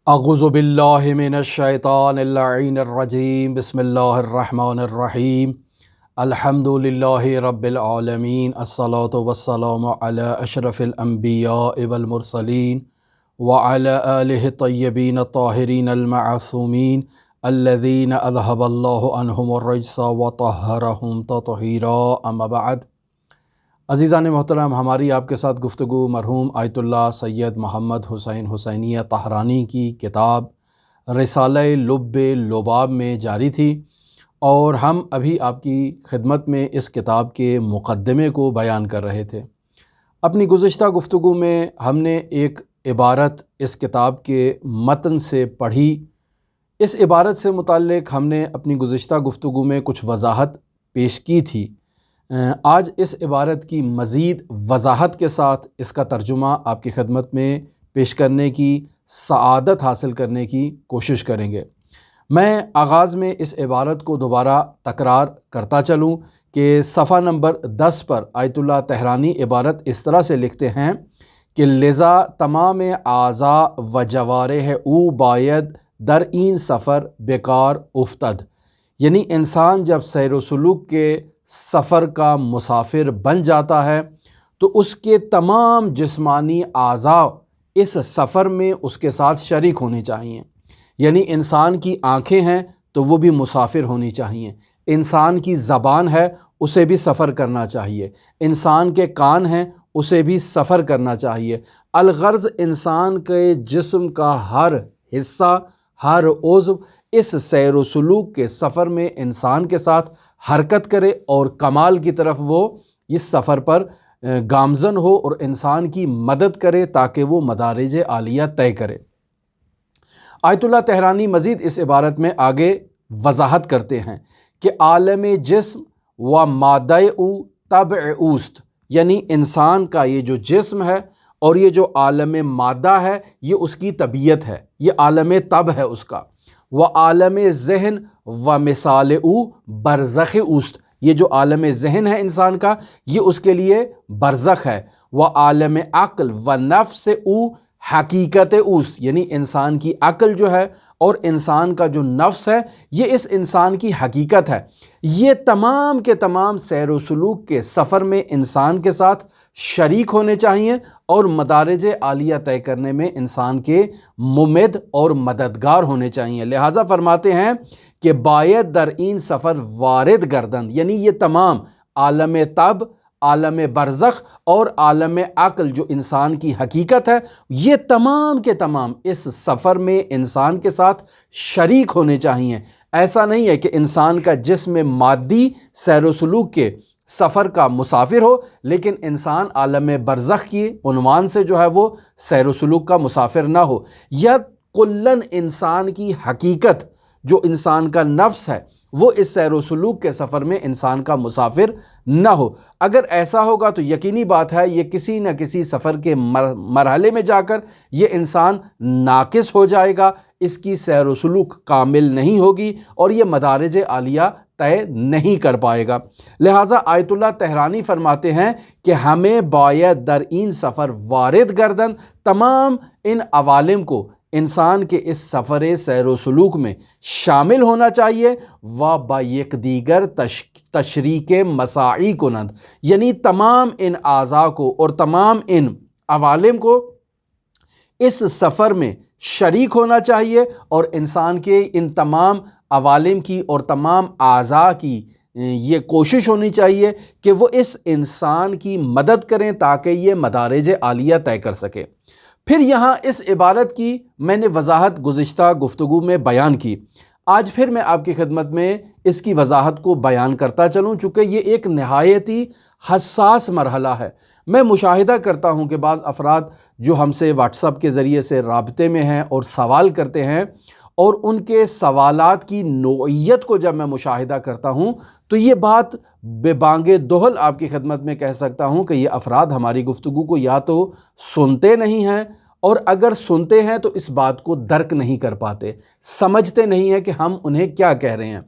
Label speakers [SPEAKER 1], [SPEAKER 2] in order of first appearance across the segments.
[SPEAKER 1] اعوذ باللہ من الشیطان اللعین الرجیم بسم اللہ الرحمن الرحیم الحمد للہ رب العالمین الصلاة والسلام علی اشرف الانبیاء والمرسلین وعلی آلہ الطیبین الطاہرین المعصومین الذین اذہب اللہ عنہم الرجس وطہرہم تطہیرا اما بعد۔ عزیزان محترم، ہماری آپ کے ساتھ گفتگو مرحوم آیت اللہ سید محمد حسین حسینیہ طہرانی کی کتاب رسالہ لب لباب میں جاری تھی، اور ہم ابھی آپ کی خدمت میں اس کتاب کے مقدمے کو بیان کر رہے تھے۔ اپنی گزشتہ گفتگو میں ہم نے ایک عبارت اس کتاب کے متن سے پڑھی۔ اس عبارت سے متعلق ہم نے اپنی گزشتہ گفتگو میں کچھ وضاحت پیش کی تھی۔ آج اس عبارت کی مزید وضاحت کے ساتھ اس کا ترجمہ آپ کی خدمت میں پیش کرنے کی سعادت حاصل کرنے کی کوشش کریں گے۔ میں آغاز میں اس عبارت کو دوبارہ تکرار کرتا چلوں کہ صفحہ نمبر 10 پر آیت اللہ طہرانی عبارت اس طرح سے لکھتے ہیں کہ لذا تمام اعضاء و جوارح او باید در این سفر بیکار افتد، یعنی انسان جب سیر و سلوک کے سفر کا مسافر بن جاتا ہے تو اس کے تمام جسمانی اعضاء اس سفر میں اس کے ساتھ شریک ہونے چاہیے۔ یعنی انسان کی آنکھیں ہیں تو وہ بھی مسافر ہونی چاہیے، انسان کی زبان ہے اسے بھی سفر کرنا چاہیے، انسان کے کان ہیں اسے بھی سفر کرنا چاہیے۔ الغرض انسان کے جسم کا ہر حصہ، ہر عضو اس سیر و سلوک کے سفر میں انسان کے ساتھ حرکت کرے اور کمال کی طرف وہ اس سفر پر گامزن ہو اور انسان کی مدد کرے تاکہ وہ مدارج عالیہ طے کرے۔ آیت اللہ طہرانی مزید اس عبارت میں آگے وضاحت کرتے ہیں کہ عالم جسم و مادہ او طبع اوست، یعنی انسان کا یہ جو جسم ہے اور یہ جو عالم مادہ ہے یہ اس کی طبیعت ہے، یہ عالم طب ہے اس کا۔ و عالم ذہن و مثال او برزخ اوست، یہ جو عالم ذہن ہے انسان کا یہ اس کے لیے برزخ ہے۔ و عالم عقل و نفس او حقیقت اوست، یعنی انسان کی عقل جو ہے اور انسان کا جو نفس ہے یہ اس انسان کی حقیقت ہے۔ یہ تمام کے تمام سیر و سلوک کے سفر میں انسان کے ساتھ شریک ہونے چاہیے اور مدارج عالیہ طے کرنے میں انسان کے ممد اور مددگار ہونے چاہیے۔ لہٰذا فرماتے ہیں کہ باید در این سفر وارد گردن، یعنی یہ تمام عالم طب، عالم برزخ اور عالم عقل جو انسان کی حقیقت ہے یہ تمام کے تمام اس سفر میں انسان کے ساتھ شریک ہونے چاہیے۔ ایسا نہیں ہے کہ انسان کا جسم مادی سیر و سلوک کے سفر کا مسافر ہو لیکن انسان عالم برزخ کی عنوان سے جو ہے وہ سیر و سلوک کا مسافر نہ ہو، یا کلن انسان کی حقیقت جو انسان کا نفس ہے وہ اس سیر و سلوک کے سفر میں انسان کا مسافر نہ ہو۔ اگر ایسا ہوگا تو یقینی بات ہے یہ کسی نہ کسی سفر کے مرحلے میں جا کر یہ انسان ناقص ہو جائے گا، اس کی سیر و سلوک کامل نہیں ہوگی اور یہ مدارج عالیہ طے نہیں کر پائے گا۔ لہٰذا آیت اللہ طہرانی فرماتے ہیں کہ ہمیں باید در این سفر وارد گردن، تمام ان عوالم کو انسان کے اس سفر سیر و سلوک میں شامل ہونا چاہیے۔ و با یک دیگر تشریک مساعی کنند، یعنی تمام ان اعضاء کو اور تمام ان عوالم کو اس سفر میں شریک ہونا چاہیے اور انسان کے ان تمام عوالم کی اور تمام اعضاء کی یہ کوشش ہونی چاہیے کہ وہ اس انسان کی مدد کریں تاکہ یہ مدارج عالیہ طے کر سکے۔ پھر یہاں اس عبارت کی میں نے وضاحت گزشتہ گفتگو میں بیان کی، آج پھر میں آپ کی خدمت میں اس کی وضاحت کو بیان کرتا چلوں، چونکہ یہ ایک نہایت ہی حساس مرحلہ ہے۔ میں مشاہدہ کرتا ہوں کہ بعض افراد جو ہم سے واٹس ایپ کے ذریعے سے رابطے میں ہیں اور سوال کرتے ہیں، اور ان کے سوالات کی نوعیت کو جب میں مشاہدہ کرتا ہوں تو یہ بات بے بانگ دہل آپ کی خدمت میں کہہ سکتا ہوں کہ یہ افراد ہماری گفتگو کو یا تو سنتے نہیں ہیں، اور اگر سنتے ہیں تو اس بات کو درک نہیں کر پاتے، سمجھتے نہیں ہیں کہ ہم انہیں کیا کہہ رہے ہیں۔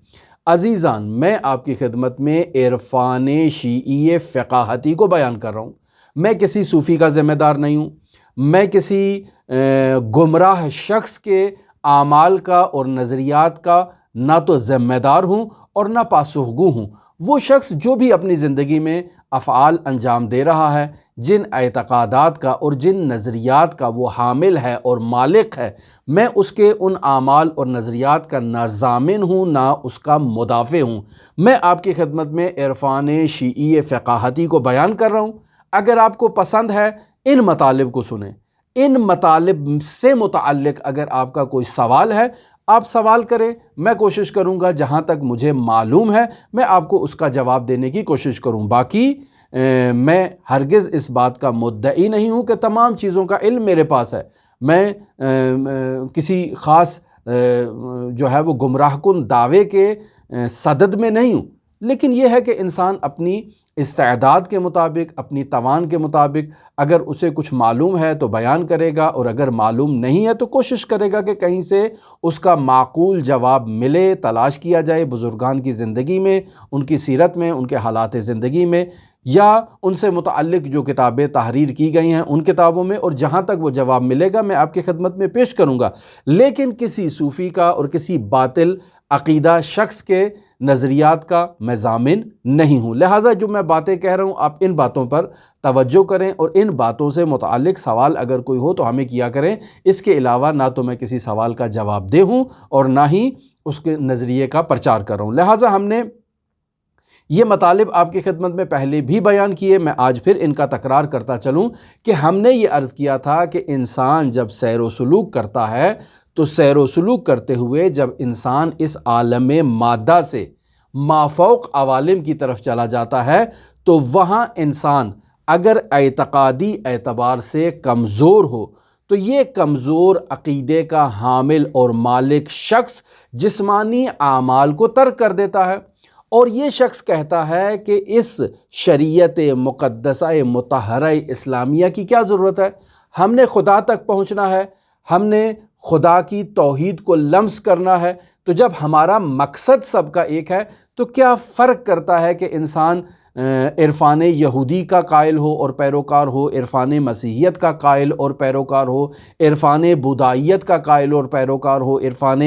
[SPEAKER 1] عزیزان، میں آپ کی خدمت میں عرفان شیعی فقاہتی کو بیان کر رہا ہوں، میں کسی صوفی کا ذمہ دار نہیں ہوں، میں کسی گمراہ شخص کے اعمال کا اور نظریات کا نہ تو ذمہ دار ہوں اور نہ پاسخگو ہوں۔ وہ شخص جو بھی اپنی زندگی میں افعال انجام دے رہا ہے، جن اعتقادات کا اور جن نظریات کا وہ حامل ہے اور مالک ہے، میں اس کے ان اعمال اور نظریات کا نہ ضامن ہوں نہ اس کا مدافع ہوں۔ میں آپ کی خدمت میں عرفان شیعی فقاہتی کو بیان کر رہا ہوں۔ اگر آپ کو پسند ہے ان مطالب کو سنیں۔ ان مطالب سے متعلق اگر آپ کا کوئی سوال ہے، آپ سوال کریں، میں کوشش کروں گا جہاں تک مجھے معلوم ہے میں آپ کو اس کا جواب دینے کی کوشش کروں۔ باقی میں ہرگز اس بات کا مدعی نہیں ہوں کہ تمام چیزوں کا علم میرے پاس ہے۔ میں کسی خاص جو ہے وہ گمراہ کن دعوے کے صدد میں نہیں ہوں، لیکن یہ ہے کہ انسان اپنی استعداد کے مطابق، اپنی توان کے مطابق اگر اسے کچھ معلوم ہے تو بیان کرے گا، اور اگر معلوم نہیں ہے تو کوشش کرے گا کہ کہیں سے اس کا معقول جواب ملے، تلاش کیا جائے بزرگان کی زندگی میں، ان کی سیرت میں، ان کے حالات زندگی میں، یا ان سے متعلق جو کتابیں تحریر کی گئی ہیں ان کتابوں میں، اور جہاں تک وہ جواب ملے گا میں آپ کی خدمت میں پیش کروں گا۔ لیکن کسی صوفی کا اور کسی باطل عقیدہ شخص کے نظریات کا میں ضامن نہیں ہوں، لہٰذا جو میں باتیں کہہ رہا ہوں آپ ان باتوں پر توجہ کریں، اور ان باتوں سے متعلق سوال اگر کوئی ہو تو ہمیں کیا کریں۔ اس کے علاوہ نہ تو میں کسی سوال کا جواب دہ ہوں اور نہ ہی اس کے نظریے کا پرچار کر رہا ہوں۔ لہٰذا ہم نے یہ مطالب آپ کی خدمت میں پہلے بھی بیان کیے، میں آج پھر ان کا تکرار کرتا چلوں کہ ہم نے یہ عرض کیا تھا کہ انسان جب سیر و سلوک کرتا ہے تو سیر و سلوک کرتے ہوئے جب انسان اس عالم مادہ سے مافوق عوالم کی طرف چلا جاتا ہے تو وہاں انسان اگر اعتقادی اعتبار سے کمزور ہو تو یہ کمزور عقیدے کا حامل اور مالک شخص جسمانی اعمال کو ترک کر دیتا ہے، اور یہ شخص کہتا ہے کہ اس شریعت مقدسہ مطہرہ اسلامیہ کی کیا ضرورت ہے، ہم نے خدا تک پہنچنا ہے، ہم نے خدا کی توحید کو لمس کرنا ہے، تو جب ہمارا مقصد سب کا ایک ہے تو کیا فرق کرتا ہے کہ انسان عرفان یہودی کا قائل ہو اور پیروکار ہو، عرفان مسیحیت کا قائل اور پیروکار ہو، عرفان بودائیت کا قائل اور پیروکار ہو، عرفان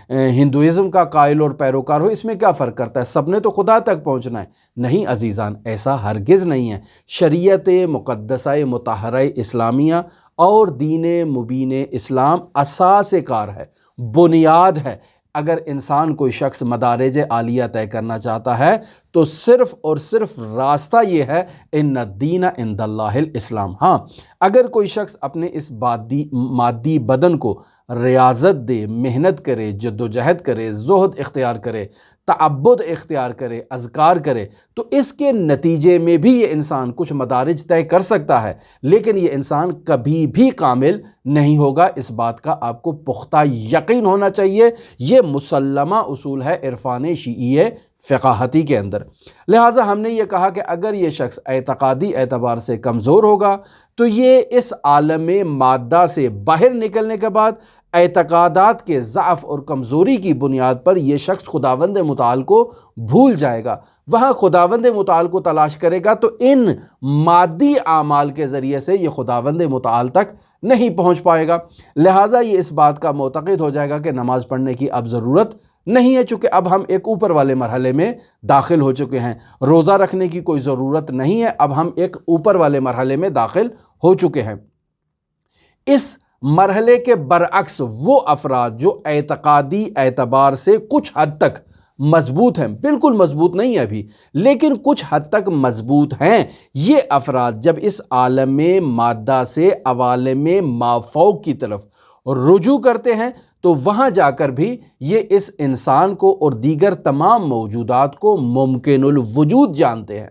[SPEAKER 1] ہندوازم کا قائل اور پیروکار ہو، اس میں کیا فرق کرتا ہے؟ سب نے تو خدا تک پہنچنا ہے۔ نہیں عزیزان، ایسا ہرگز نہیں ہے۔ شریعت مقدسہ مطہرہ اسلامیہ اور دین مبین اسلام اساس کار ہے، بنیاد ہے۔ اگر انسان کوئی شخص مدارج عالیہ طے کرنا چاہتا ہے تو صرف اور صرف راستہ یہ ہے، ان الدین عند اللہ الاسلام۔ ہاں، اگر کوئی شخص اپنے اس مادی بدن کو ریاضت دے، محنت کرے، جد و جہد کرے، زہد اختیار کرے، تعبد اختیار کرے، اذکار کرے، تو اس کے نتیجے میں بھی یہ انسان کچھ مدارج طے کر سکتا ہے، لیکن یہ انسان کبھی بھی کامل نہیں ہوگا۔ اس بات کا آپ کو پختہ یقین ہونا چاہیے۔ یہ مسلمہ اصول ہے عرفان شیعی فقاہتی کے اندر۔ لہٰذا ہم نے یہ کہا کہ اگر یہ شخص اعتقادی اعتبار سے کمزور ہوگا تو یہ اس عالم مادہ سے باہر نکلنے کے بعد اعتقادات کے ضعف اور کمزوری کی بنیاد پر یہ شخص خداوند متعال کو بھول جائے گا، وہاں خداوند متعال کو تلاش کرے گا، تو ان مادی اعمال کے ذریعے سے یہ خداوند متعال تک نہیں پہنچ پائے گا۔ لہٰذا یہ اس بات کا معتقد ہو جائے گا کہ نماز پڑھنے کی اب ضرورت نہیں ہے، چونکہ اب ہم ایک اوپر والے مرحلے میں داخل ہو چکے ہیں۔ روزہ رکھنے کی کوئی ضرورت نہیں ہے، اب ہم ایک اوپر والے مرحلے میں داخل ہو چکے ہیں۔ اس مرحلے کے برعکس وہ افراد جو اعتقادی اعتبار سے کچھ حد تک مضبوط ہیں، بالکل مضبوط نہیں ہے ابھی لیکن کچھ حد تک مضبوط ہیں، یہ افراد جب اس عالم مادہ سے عوالم مافوق کی طرف رجوع کرتے ہیں تو وہاں جا کر بھی یہ اس انسان کو اور دیگر تمام موجودات کو ممکن الوجود جانتے ہیں،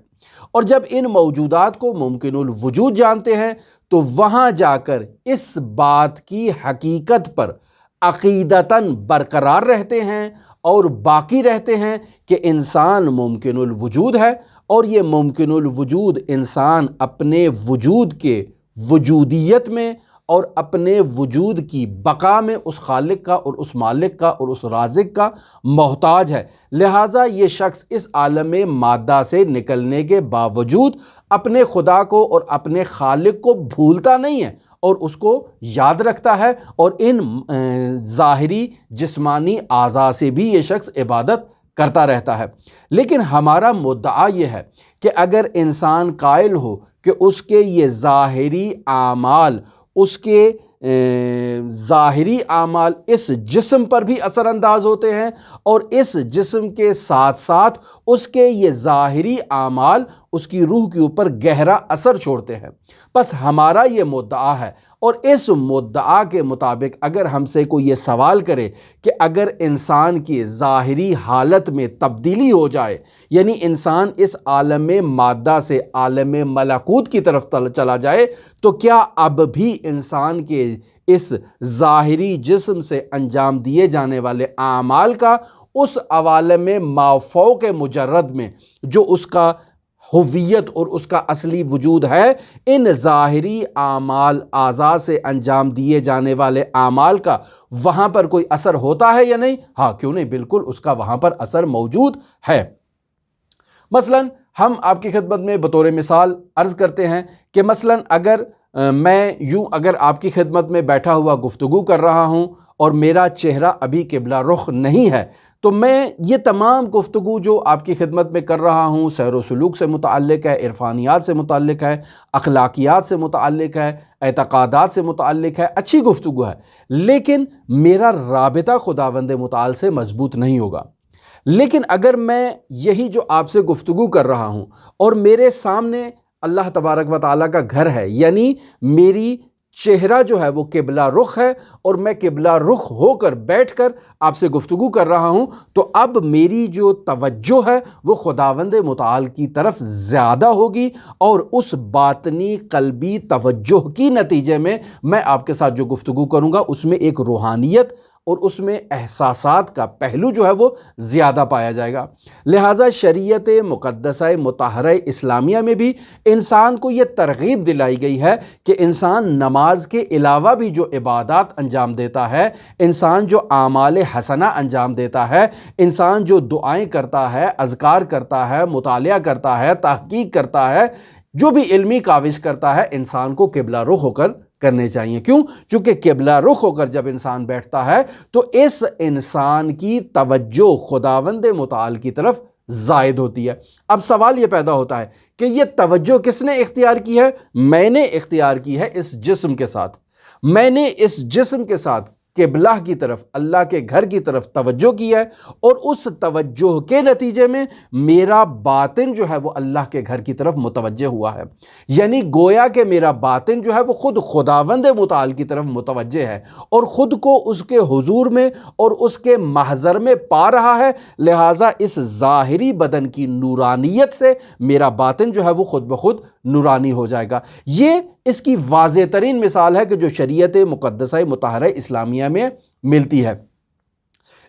[SPEAKER 1] اور جب ان موجودات کو ممکن الوجود جانتے ہیں تو وہاں جا کر اس بات کی حقیقت پر عقیدتاً برقرار رہتے ہیں اور باقی رہتے ہیں کہ انسان ممکن الوجود ہے، اور یہ ممکن الوجود انسان اپنے وجود کے وجودیت میں اور اپنے وجود کی بقا میں اس خالق کا اور اس مالک کا اور اس رازق کا محتاج ہے۔ لہٰذا یہ شخص اس عالم مادہ سے نکلنے کے باوجود اپنے خدا کو اور اپنے خالق کو بھولتا نہیں ہے، اور اس کو یاد رکھتا ہے، اور ان ظاہری جسمانی اعضاء سے بھی یہ شخص عبادت کرتا رہتا ہے۔ لیکن ہمارا مدعا یہ ہے کہ اگر انسان قائل ہو کہ اس کے یہ ظاہری اعمال، اس کے ظاہری اعمال اس جسم پر بھی اثر انداز ہوتے ہیں، اور اس جسم کے ساتھ ساتھ اس کے یہ ظاہری اعمال اس کی روح کے اوپر گہرا اثر چھوڑتے ہیں، بس ہمارا یہ مدعا ہے۔ اور اس مدعا کے مطابق اگر ہم سے کوئی یہ سوال کرے کہ اگر انسان کی ظاہری حالت میں تبدیلی ہو جائے، یعنی انسان اس عالم مادہ سے عالم ملکوت کی طرف چلا جائے، تو کیا اب بھی انسان کے اس ظاہری جسم سے انجام دیے جانے والے اعمال کا اس عوالم مافوق مجرد میں جو اس کا ہویت اور اس کا اصلی وجود ہے، ان ظاہری اعمال اعضاء سے انجام دیے جانے والے اعمال کا وہاں پر کوئی اثر ہوتا ہے یا نہیں؟ ہاں، کیوں نہیں، بالکل اس کا وہاں پر اثر موجود ہے۔ مثلا ہم آپ کی خدمت میں بطور مثال عرض کرتے ہیں کہ مثلا اگر میں اگر آپ کی خدمت میں بیٹھا ہوا گفتگو کر رہا ہوں اور میرا چہرہ ابھی قبلہ رخ نہیں ہے، تو میں یہ تمام گفتگو جو آپ کی خدمت میں کر رہا ہوں سیر و سلوک سے متعلق ہے، عرفانیات سے متعلق ہے، اخلاقیات سے متعلق ہے، اعتقادات سے متعلق ہے، اچھی گفتگو ہے، لیکن میرا رابطہ خداوند متعال سے مضبوط نہیں ہوگا۔ لیکن اگر میں یہی جو آپ سے گفتگو کر رہا ہوں اور میرے سامنے اللہ تبارک و تعالیٰ کا گھر ہے، یعنی میری چہرہ جو ہے وہ قبلہ رخ ہے، اور میں قبلہ رخ ہو کر بیٹھ کر آپ سے گفتگو کر رہا ہوں، تو اب میری جو توجہ ہے وہ خداوند متعال کی طرف زیادہ ہوگی، اور اس باطنی قلبی توجہ کی نتیجے میں میں آپ کے ساتھ جو گفتگو کروں گا اس میں ایک روحانیت اور اس میں احساسات کا پہلو جو ہے وہ زیادہ پایا جائے گا۔ لہٰذا شریعت مقدسہ مطہرہ اسلامیہ میں بھی انسان کو یہ ترغیب دلائی گئی ہے کہ انسان نماز کے علاوہ بھی جو عبادات انجام دیتا ہے، انسان جو اعمال حسنہ انجام دیتا ہے، انسان جو دعائیں کرتا ہے، اذکار کرتا ہے، مطالعہ کرتا ہے، تحقیق کرتا ہے، جو بھی علمی کاوش کرتا ہے، انسان کو قبلہ رخ ہو کر کرنے چاہیے۔ کیوں؟ چونکہ قبلہ رخ ہو کر جب انسان بیٹھتا ہے تو اس انسان کی توجہ خداوند متعال کی طرف زائد ہوتی ہے۔ اب سوال یہ پیدا ہوتا ہے کہ یہ توجہ کس نے اختیار کی ہے؟ میں نے اختیار کی ہے اس جسم کے ساتھ۔ میں نے اس جسم کے ساتھ قبلہ کی طرف، اللہ کے گھر کی طرف توجہ کی ہے، اور اس توجہ کے نتیجے میں میرا باطن جو ہے وہ اللہ کے گھر کی طرف متوجہ ہوا ہے، یعنی گویا کہ میرا باطن جو ہے وہ خود خداوند متعال کی طرف متوجہ ہے اور خود کو اس کے حضور میں اور اس کے محضر میں پا رہا ہے۔ لہٰذا اس ظاہری بدن کی نورانیت سے میرا باطن جو ہے وہ خود بخود نورانی ہو جائے گا۔ یہ اس کی واضح ترین مثال ہے کہ جو شریعت مقدسہ مطہرہ اسلامیہ میں ملتی ہے۔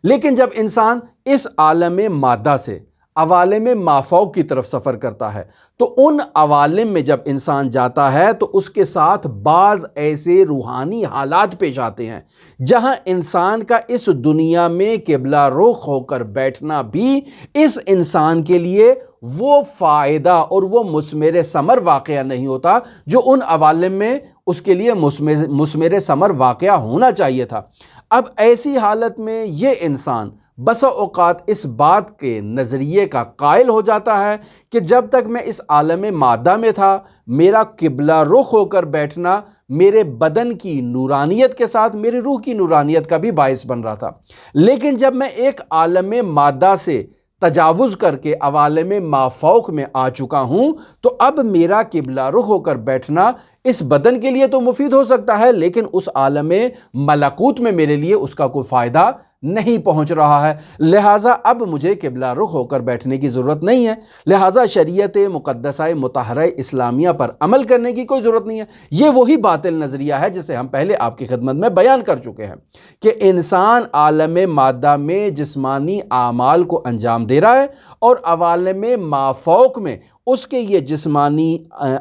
[SPEAKER 1] لیکن جب انسان اس عالم مادہ سے عوالم مافوق کی طرف سفر کرتا ہے تو ان عوالم میں جب انسان جاتا ہے تو اس کے ساتھ بعض ایسے روحانی حالات پیش آتے ہیں جہاں انسان کا اس دنیا میں قبلہ رخ ہو کر بیٹھنا بھی اس انسان کے لیے وہ فائدہ اور وہ مثمر ثمر واقعہ نہیں ہوتا جو ان عوالم میں اس کے لیے مثمر ثمر واقعہ ہونا چاہیے تھا۔ اب ایسی حالت میں یہ انسان بسا اوقات اس بات کے نظریے کا قائل ہو جاتا ہے کہ جب تک میں اس عالم مادہ میں تھا میرا قبلہ رخ ہو کر بیٹھنا میرے بدن کی نورانیت کے ساتھ میری روح کی نورانیت کا بھی باعث بن رہا تھا، لیکن جب میں ایک عالم مادہ سے تجاوز کر کے عوالم مافوق میں آ چکا ہوں تو اب میرا قبلہ رخ ہو کر بیٹھنا اس بدن کے لیے تو مفید ہو سکتا ہے، لیکن اس عالم ملکوت میں میرے لیے اس کا کوئی فائدہ نہیں پہنچ رہا ہے۔ لہٰذا اب مجھے قبلہ رخ ہو کر بیٹھنے کی ضرورت نہیں ہے، لہٰذا شریعت مقدسہ مطہرہ اسلامیہ پر عمل کرنے کی کوئی ضرورت نہیں ہے۔ یہ وہی باطل نظریہ ہے جسے ہم پہلے آپ کی خدمت میں بیان کر چکے ہیں کہ انسان عالم مادہ میں جسمانی اعمال کو انجام دے رہا ہے اور عوالم مافوق میں اس کے یہ جسمانی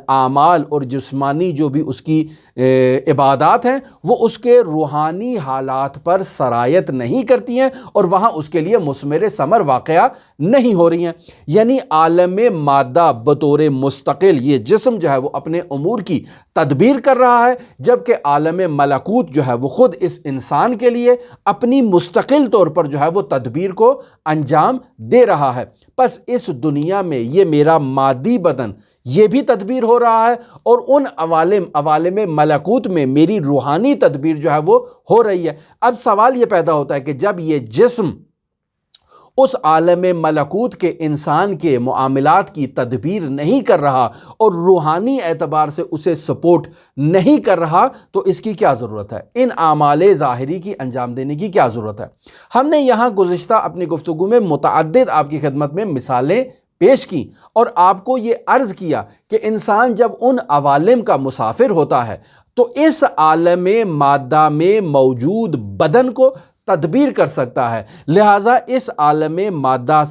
[SPEAKER 1] اعمال اور جسمانی جو بھی اس کی عبادات ہیں وہ اس کے روحانی حالات پر سرایت نہیں کرتی ہیں اور وہاں اس کے لیے مثمر ثمر واقعہ نہیں ہو رہی ہیں۔ یعنی عالم مادہ بطور مستقل یہ جسم جو ہے وہ اپنے امور کی تدبیر کر رہا ہے، جبکہ عالم ملکوت جو ہے وہ خود اس انسان کے لیے اپنی مستقل طور پر جو ہے وہ تدبیر کو انجام دے رہا ہے۔ پس اس دنیا میں یہ میرا مادی بدن یہ بھی تدبیر ہو رہا ہے، اور ان عوالم ملکوت میں میری روحانی تدبیر جو ہے وہ ہو رہی ہے۔ اب سوال یہ پیدا ہوتا ہے کہ جب یہ جسم اس عالم ملکوت کے انسان کے معاملات کی تدبیر نہیں کر رہا اور روحانی اعتبار سے اسے سپورٹ نہیں کر رہا، تو اس کی کیا ضرورت ہے؟ ان اعمال ظاہری کی انجام دینے کی کیا ضرورت ہے؟ ہم نے یہاں گزشتہ اپنی گفتگو میں متعدد آپ کی خدمت میں مثالیں پیش کی اور آپ کو یہ عرض کیا کہ انسان جب ان عوالم کا مسافر ہوتا ہے تو اس عالم مادہ میں موجود بدن کو تدبیر کر سکتا ہے، لہٰذا اس عالم مادہ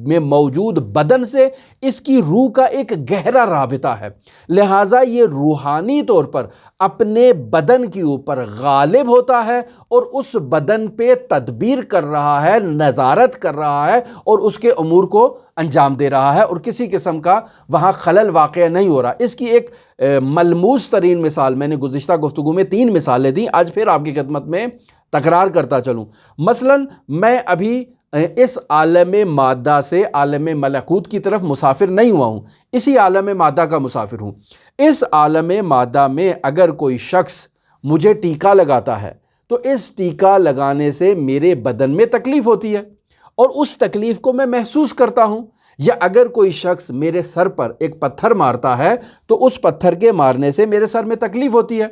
[SPEAKER 1] میں موجود بدن سے اس کی روح کا ایک گہرا رابطہ ہے، لہٰذا یہ روحانی طور پر اپنے بدن کے اوپر غالب ہوتا ہے اور اس بدن پہ تدبیر کر رہا ہے، نظارت کر رہا ہے اور اس کے امور کو انجام دے رہا ہے، اور کسی قسم کا وہاں خلل واقع نہیں ہو رہا۔ اس کی ایک ملموس ترین مثال میں نے گزشتہ گفتگو میں 3 مثالیں دیں، آج پھر آپ کی خدمت میں تکرار کرتا چلوں۔ مثلا میں ابھی اس عالم مادہ سے عالم ملکوت کی طرف مسافر نہیں ہوا ہوں، اسی عالم مادہ کا مسافر ہوں۔ اس عالم مادہ میں اگر کوئی شخص مجھے ٹیکا لگاتا ہے تو اس ٹیکا لگانے سے میرے بدن میں تکلیف ہوتی ہے اور اس تکلیف کو میں محسوس کرتا ہوں، یا اگر کوئی شخص میرے سر پر ایک پتھر مارتا ہے تو اس پتھر کے مارنے سے میرے سر میں تکلیف ہوتی ہے،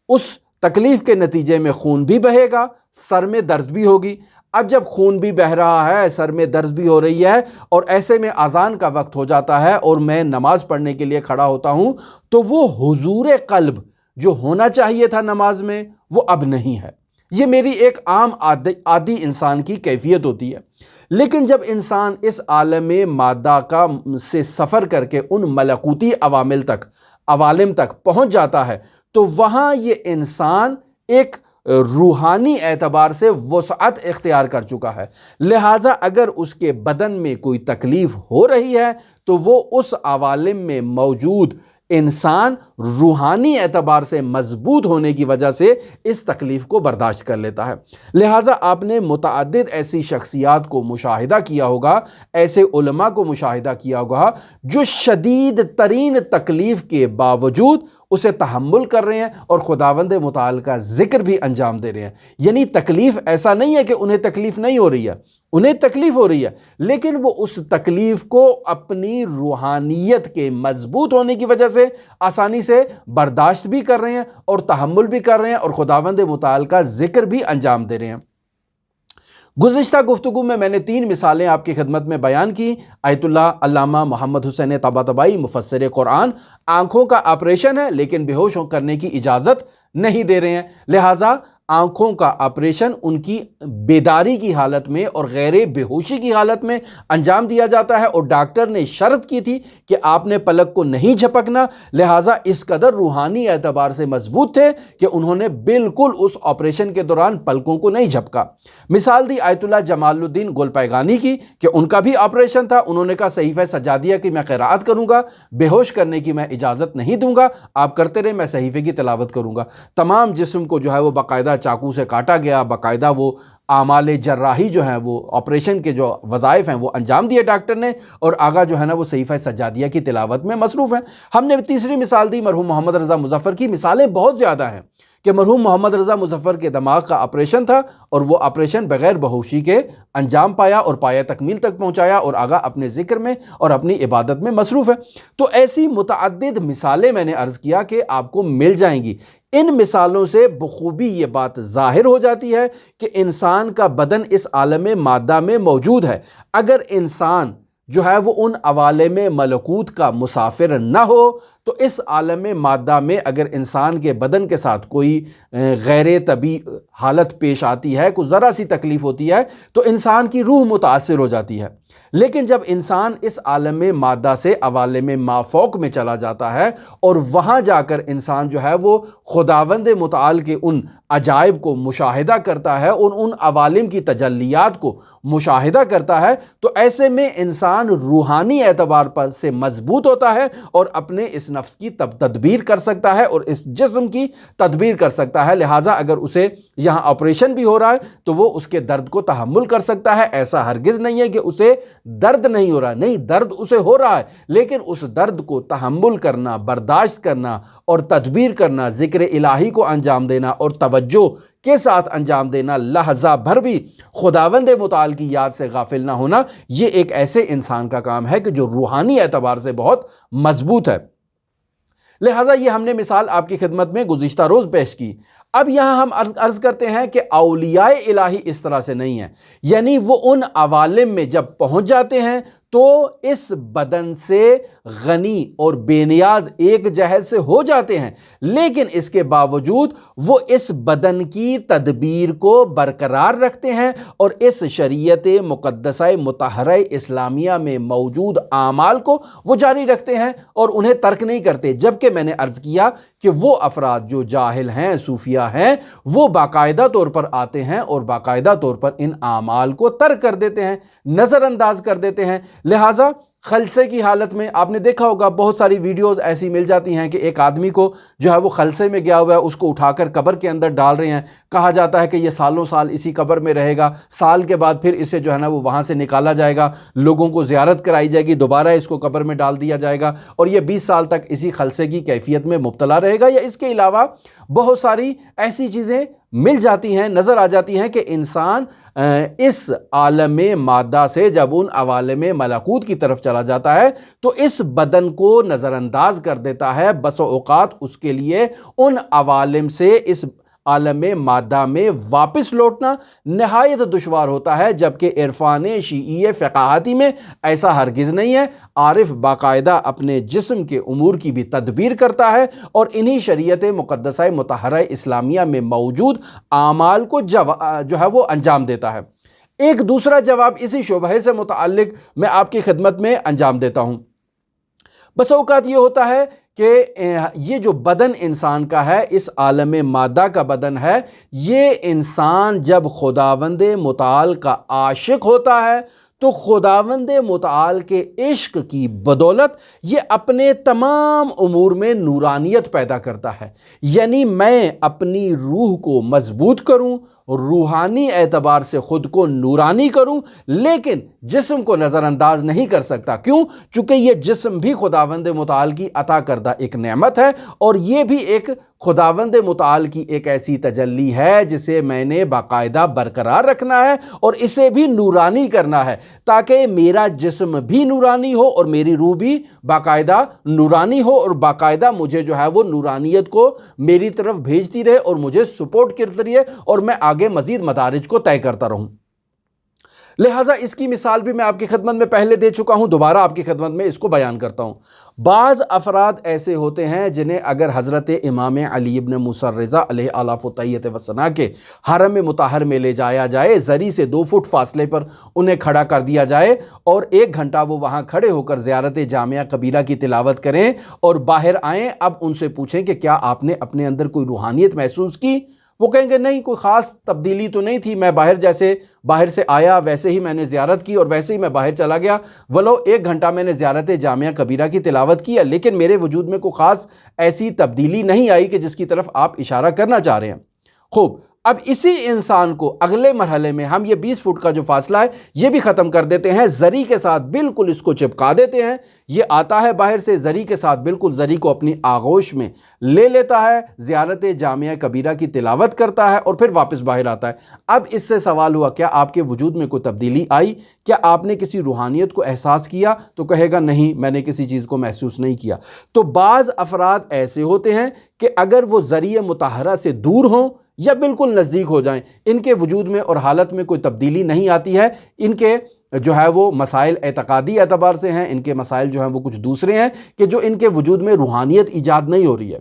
[SPEAKER 1] اس تکلیف کے نتیجے میں خون بھی بہے گا، سر میں درد بھی ہوگی۔ اب جب خون بھی بہہ رہا ہے، سر میں درد بھی ہو رہی ہے، اور ایسے میں اذان کا وقت ہو جاتا ہے اور میں نماز پڑھنے کے لیے کھڑا ہوتا ہوں، تو وہ حضور قلب جو ہونا چاہیے تھا نماز میں وہ اب نہیں ہے۔ یہ میری ایک عام عادی انسان کی کیفیت ہوتی ہے۔ لیکن جب انسان اس عالم مادہ سے سفر کر کے ان ملکوتی عوالم تک پہنچ جاتا ہے تو وہاں یہ انسان ایک روحانی اعتبار سے وسعت اختیار کر چکا ہے، لہٰذا اگر اس کے بدن میں کوئی تکلیف ہو رہی ہے تو وہ اس عوالم میں موجود انسان روحانی اعتبار سے مضبوط ہونے کی وجہ سے اس تکلیف کو برداشت کر لیتا ہے۔ لہٰذا آپ نے متعدد ایسی شخصیات کو مشاہدہ کیا ہوگا، ایسے علماء کو مشاہدہ کیا ہوگا جو شدید ترین تکلیف کے باوجود اسے تحمل کر رہے ہیں اور خداوند متعال کا ذکر بھی انجام دے رہے ہیں۔ یعنی تکلیف ایسا نہیں ہے کہ انہیں تکلیف نہیں ہو رہی ہے، انہیں تکلیف ہو رہی ہے، لیکن وہ اس تکلیف کو اپنی روحانیت کے مضبوط ہونے کی وجہ سے آسانی سے برداشت بھی کر رہے ہیں اور تحمل بھی کر رہے ہیں اور خداوند متعال کا ذکر بھی انجام دے رہے ہیں۔ گزشتہ گفتگو میں نے 3 مثالیں آپ کی خدمت میں بیان کی۔ آیت اللہ علامہ محمد حسین طباطبائی مفسر قرآن آنکھوں کا آپریشن ہے لیکن بے ہوش کرنے کی اجازت نہیں دے رہے ہیں، لہٰذا آنکھوں کا آپریشن ان کی بیداری کی حالت میں اور غیر بے ہوشی کی حالت میں انجام دیا جاتا ہے، اور ڈاکٹر نے شرط کی تھی کہ آپ نے پلک کو نہیں جھپکنا، لہٰذا اس قدر روحانی اعتبار سے مضبوط تھے کہ انہوں نے بالکل اس آپریشن کے دوران پلکوں کو نہیں جھپکا۔ مثال دی آیت اللہ جمال الدین گلپائگانی کی کہ ان کا بھی آپریشن تھا، انہوں نے کہا صحیفہ سجادیہ کی میں قرات کروں گا، بے ہوش کرنے کی میں اجازت نہیں دوں گا، آپ کرتے رہے، میں صحیفے کی تلاوت کروں گا۔ تمام جسم کو جو ہے وہ باقاعدہ چاقو سے کاٹا گیا، باقاعدہ وہ اعمال جراحی جو ہیں وہ آپریشن کے جو وظائف ہیں وہ انجام دیے ڈاکٹر نے، اور آگا جو ہے نا وہ صحیفہ سجادیہ کی تلاوت میں مصروف ہیں۔ ہم نے تیسری مثال دی مرحوم محمد رضا مظفر کی۔ مثالیں بہت زیادہ ہیں کہ مرحوم محمد رضا مظفر کے دماغ کا آپریشن تھا اور وہ آپریشن بغیر بہوشی کے انجام پایا اور پایا تکمیل تک پہنچایا، اور آگا اپنے ذکر میں اور اپنی عبادت میں مصروف ہے۔ تو ایسی متعدد مثالیں میں نے عرض کیا کہ آپ کو مل جائیں گی۔ ان مثالوں سے بخوبی یہ بات ظاہر ہو جاتی ہے کہ انسان کا بدن اس عالم مادہ میں موجود ہے۔ اگر انسان جو ہے وہ ان عوالم ملکوت کا مسافر نہ ہو تو اس عالم مادہ میں اگر انسان کے بدن کے ساتھ کوئی غیر طبیعی حالت پیش آتی ہے، کوئی ذرا سی تکلیف ہوتی ہے تو انسان کی روح متاثر ہو جاتی ہے۔ لیکن جب انسان اس عالم مادہ سے عوالم مافوق میں چلا جاتا ہے اور وہاں جا کر انسان جو ہے وہ خداوند متعال کے ان عجائب کو مشاہدہ کرتا ہے اور ان عوالم کی تجلیات کو مشاہدہ کرتا ہے، تو ایسے میں انسان روحانی اعتبار پر سے مضبوط ہوتا ہے اور اپنے اس نفس کی تدبیر کر سکتا ہے اور اس جسم کی تدبیر کر سکتا ہے، لہٰذا اگر اسے یہاں آپریشن بھی ہو رہا ہے تو وہ اس کے درد کو تحمل کر سکتا ہے۔ ایسا ہرگز نہیں ہے کہ اسے درد نہیں ہو رہا، نہیں، درد اسے ہو رہا ہے، لیکن اس درد کو تحمل کرنا، برداشت کرنا اور تدبیر کرنا، ذکر الہی کو انجام دینا اور توجہ کے ساتھ انجام دینا، لحظہ بھر بھی خداوند متعال کی یاد سے غافل نہ ہونا، یہ ایک ایسے انسان کا کام ہے کہ جو روحانی اعتبار سے بہت مضبوط ہے۔ لہٰذا یہ ہم نے مثال آپ کی خدمت میں گزشتہ روز پیش کی۔ اب یہاں ہم عرض کرتے ہیں کہ اولیاء الہی اس طرح سے نہیں ہیں، یعنی وہ ان عوالم میں جب پہنچ جاتے ہیں تو اس بدن سے غنی اور بے نیاز ایک جہت سے ہو جاتے ہیں، لیکن اس کے باوجود وہ اس بدن کی تدبیر کو برقرار رکھتے ہیں اور اس شریعت مقدسہ مطہرہ اسلامیہ میں موجود اعمال کو وہ جاری رکھتے ہیں اور انہیں ترک نہیں کرتے۔ جبکہ میں نے عرض کیا کہ وہ افراد جو جاہل ہیں، صوفیہ ہیں، وہ باقاعدہ طور پر آتے ہیں اور باقاعدہ طور پر ان اعمال کو ترک کر دیتے ہیں، نظر انداز کر دیتے ہیں۔ لہٰذا خلسے کی حالت میں آپ نے دیکھا ہوگا بہت ساری ویڈیوز ایسی مل جاتی ہیں کہ ایک آدمی کو جو ہے وہ خلسے میں گیا ہوا ہے، اس کو اٹھا کر قبر کے اندر ڈال رہے ہیں، کہا جاتا ہے کہ یہ سالوں سال اسی قبر میں رہے گا، سال کے بعد پھر اسے جو ہے نا وہ وہاں سے نکالا جائے گا، لوگوں کو زیارت کرائی جائے گی، دوبارہ اس کو قبر میں ڈال دیا جائے گا اور یہ 20 سال تک اسی خلسے کی کیفیت میں مبتلا رہے گا۔ یا اس کے علاوہ بہت ساری ایسی چیزیں مل جاتی ہیں، نظر آ جاتی ہیں کہ انسان اس عالم مادہ سے جب ان عوالم ملکوت کی طرف چلا جاتا ہے تو اس بدن کو نظر انداز کر دیتا ہے۔ بس اوقات اس کے لیے ان عوالم سے اس عالم مادہ میں واپس لوٹنا نہایت دشوار ہوتا ہے، جبکہ عرفان شیعی فقاہتی میں ایسا ہرگز نہیں ہے۔ عارف باقاعدہ اپنے جسم کے امور کی بھی تدبیر کرتا ہے اور انہی شریعت مقدسہ مطہرہ اسلامیہ میں موجود اعمال کو جو ہے وہ انجام دیتا ہے۔ ایک دوسرا جواب اسی شبہے سے متعلق میں آپ کی خدمت میں انجام دیتا ہوں۔ بس اوقات یہ ہوتا ہے کہ یہ جو بدن انسان کا ہے، اس عالم مادہ کا بدن ہے، یہ انسان جب خداوند متعال کا عاشق ہوتا ہے تو خداوند متعال کے عشق کی بدولت یہ اپنے تمام امور میں نورانیت پیدا کرتا ہے۔ یعنی میں اپنی روح کو مضبوط کروں، روحانی اعتبار سے خود کو نورانی کروں، لیکن جسم کو نظر انداز نہیں کر سکتا۔ کیوں؟ چونکہ یہ جسم بھی خداوند متعال کی عطا کردہ ایک نعمت ہے اور یہ بھی ایک خداوند متعال کی ایک ایسی تجلی ہے جسے میں نے باقاعدہ برقرار رکھنا ہے اور اسے بھی نورانی کرنا ہے تاکہ میرا جسم بھی نورانی ہو اور میری روح بھی باقاعدہ نورانی ہو اور باقاعدہ مجھے جو ہے وہ نورانیت کو میری طرف بھیجتی رہے اور مجھے سپورٹ کرتی رہے اور میں آگے مزید مدارج کو طے کرتا رہوں۔ لہٰذا اس کی مثال بھی میں آپ کی خدمت میں پہلے دے چکا ہوں، دوبارہ آپ کی خدمت میں اس کو بیان کرتا ہوں۔ بعض افراد ایسے ہوتے ہیں جنہیں اگر حضرت امام علی ابن موسیٰ الرضا علیہ آلاف و تحیت و ثنا کے حرم مطہر میں لے جایا جائے، زری سے 2 فٹ فاصلے پر انہیں کھڑا کر دیا جائے اور 1 گھنٹہ وہ وہاں کھڑے ہو کر زیارت جامعہ کبیرہ کی تلاوت کریں اور باہر آئیں، اب ان سے پوچھیں کہ کیا آپ نے اپنے اندر کوئی روحانیت محسوس کی؟ وہ کہیں گے نہیں، کوئی خاص تبدیلی تو نہیں تھی، میں باہر سے آیا ویسے ہی میں نے زیارت کی اور ویسے ہی میں باہر چلا گیا، ولو 1 گھنٹہ میں نے زیارت جامعہ کبیرہ کی تلاوت کی ہے، لیکن میرے وجود میں کوئی خاص ایسی تبدیلی نہیں آئی کہ جس کی طرف آپ اشارہ کرنا چاہ رہے ہیں۔ خوب، اب اسی انسان کو اگلے مرحلے میں ہم یہ 20 فٹ کا جو فاصلہ ہے یہ بھی ختم کر دیتے ہیں، زری کے ساتھ بالکل اس کو چپکا دیتے ہیں، یہ آتا ہے باہر سے، زری کے ساتھ بالکل زری کو اپنی آغوش میں لے لیتا ہے، زیارت جامعہ کبیرہ کی تلاوت کرتا ہے اور پھر واپس باہر آتا ہے۔ اب اس سے سوال ہوا کیا آپ کے وجود میں کوئی تبدیلی آئی؟ کیا آپ نے کسی روحانیت کو احساس کیا؟ تو کہے گا نہیں، میں نے کسی چیز کو محسوس نہیں کیا۔ تو بعض افراد ایسے ہوتے ہیں کہ اگر وہ ذریعہ مطہرہ سے دور ہوں یا بالکل نزدیک ہو جائیں، ان کے وجود میں اور حالت میں کوئی تبدیلی نہیں آتی ہے، ان کے جو ہے وہ مسائل اعتقادی اعتبار سے ہیں، ان کے مسائل جو ہیں وہ کچھ دوسرے ہیں کہ جو ان کے وجود میں روحانیت ایجاد نہیں ہو رہی ہے۔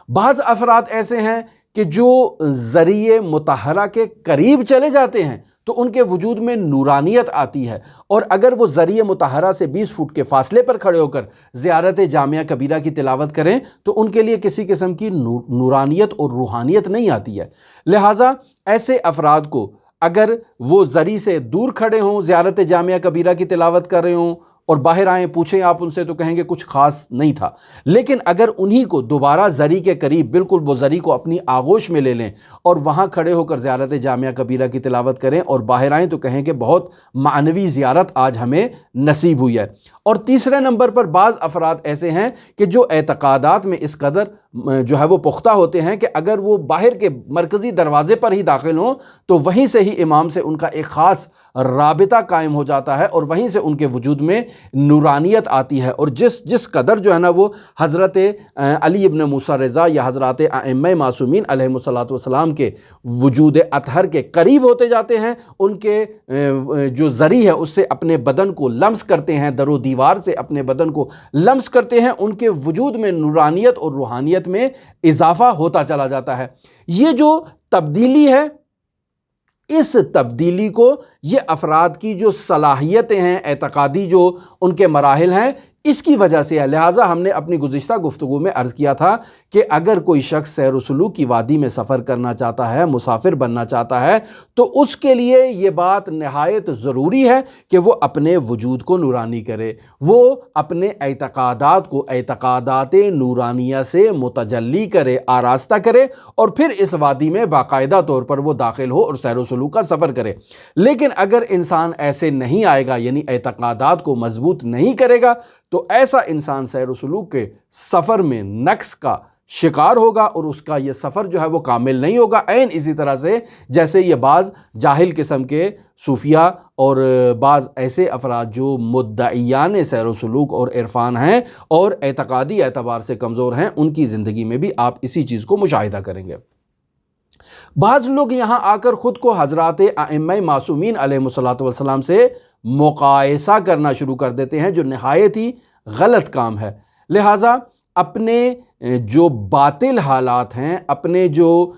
[SPEAKER 1] بعض افراد ایسے ہیں کہ جو ذریعہ مطہرہ کے قریب چلے جاتے ہیں تو ان کے وجود میں نورانیت آتی ہے، اور اگر وہ ذریعہ مطہرہ سے 20 فٹ کے فاصلے پر کھڑے ہو کر زیارت جامعہ کبیرہ کی تلاوت کریں تو ان کے لیے کسی قسم کی نورانیت اور روحانیت نہیں آتی ہے۔ لہٰذا ایسے افراد کو اگر وہ زری سے دور کھڑے ہوں، زیارت جامعہ کبیرہ کی تلاوت کر رہے ہوں اور باہر آئیں پوچھیں آپ ان سے تو کہیں گے کچھ خاص نہیں تھا، لیکن اگر انہی کو دوبارہ زری کے قریب بالکل وہ زری کو اپنی آغوش میں لے لیں اور وہاں کھڑے ہو کر زیارت جامعہ کبیرہ کی تلاوت کریں اور باہر آئیں تو کہیں کہ بہت معنوی زیارت آج ہمیں نصیب ہوئی ہے۔ اور تیسرے نمبر پر بعض افراد ایسے ہیں کہ جو اعتقادات میں اس قدر جو ہے وہ پختہ ہوتے ہیں کہ اگر وہ باہر کے مرکزی دروازے پر ہی داخل ہوں تو وہیں سے ہی امام سے ان کا ایک خاص رابطہ قائم ہو جاتا ہے اور وہیں سے ان کے وجود میں نورانیت آتی ہے، اور جس قدر جو ہے نا وہ حضرت علی ابن موسیٰ رضا یا حضرات ائمہ معصومین علیہم الصلاۃ والسلام کے وجود اطہر کے قریب ہوتے جاتے ہیں، ان کے جو ذری ہے اس سے اپنے بدن کو لمس کرتے ہیں، در و دیوار سے اپنے بدن کو لمس کرتے ہیں، ان کے وجود میں نورانیت اور روحانیت میں اضافہ ہوتا چلا جاتا ہے۔ یہ جو تبدیلی ہے، اس تبدیلی کو یہ افراد کی جو صلاحیتیں ہیں، اعتقادی جو ان کے مراحل ہیں، اس کی وجہ سے ہے۔ لہٰذا ہم نے اپنی گزشتہ گفتگو میں عرض کیا تھا کہ اگر کوئی شخص سیر و سلوک کی وادی میں سفر کرنا چاہتا ہے، مسافر بننا چاہتا ہے، تو اس کے لیے یہ بات نہایت ضروری ہے کہ وہ اپنے وجود کو نورانی کرے، وہ اپنے اعتقادات کو اعتقادات نورانیہ سے متجلی کرے، آراستہ کرے، اور پھر اس وادی میں باقاعدہ طور پر وہ داخل ہو اور سیر و سلوک کا سفر کرے۔ لیکن اگر انسان ایسے نہیں آئے گا، یعنی اعتقادات کو مضبوط نہیں کرے گا، تو ایسا انسان سیر و سلوک کے سفر میں نقص کا شکار ہوگا اور اس کا یہ سفر جو ہے وہ کامل نہیں ہوگا۔ عین اسی طرح سے جیسے یہ بعض جاہل قسم کے صوفیہ اور بعض ایسے افراد جو مدعیان سیر و سلوک اور عرفان ہیں اور اعتقادی اعتبار سے کمزور ہیں، ان کی زندگی میں بھی آپ اسی چیز کو مشاہدہ کریں گے۔ بعض لوگ یہاں آ کر خود کو حضرات ائمہ معصومین علیہم الصلاۃ والسلام سے مقایسہ کرنا شروع کر دیتے ہیں، جو نہایت ہی غلط کام ہے۔ لہٰذا اپنے جو باطل حالات ہیں، اپنے جو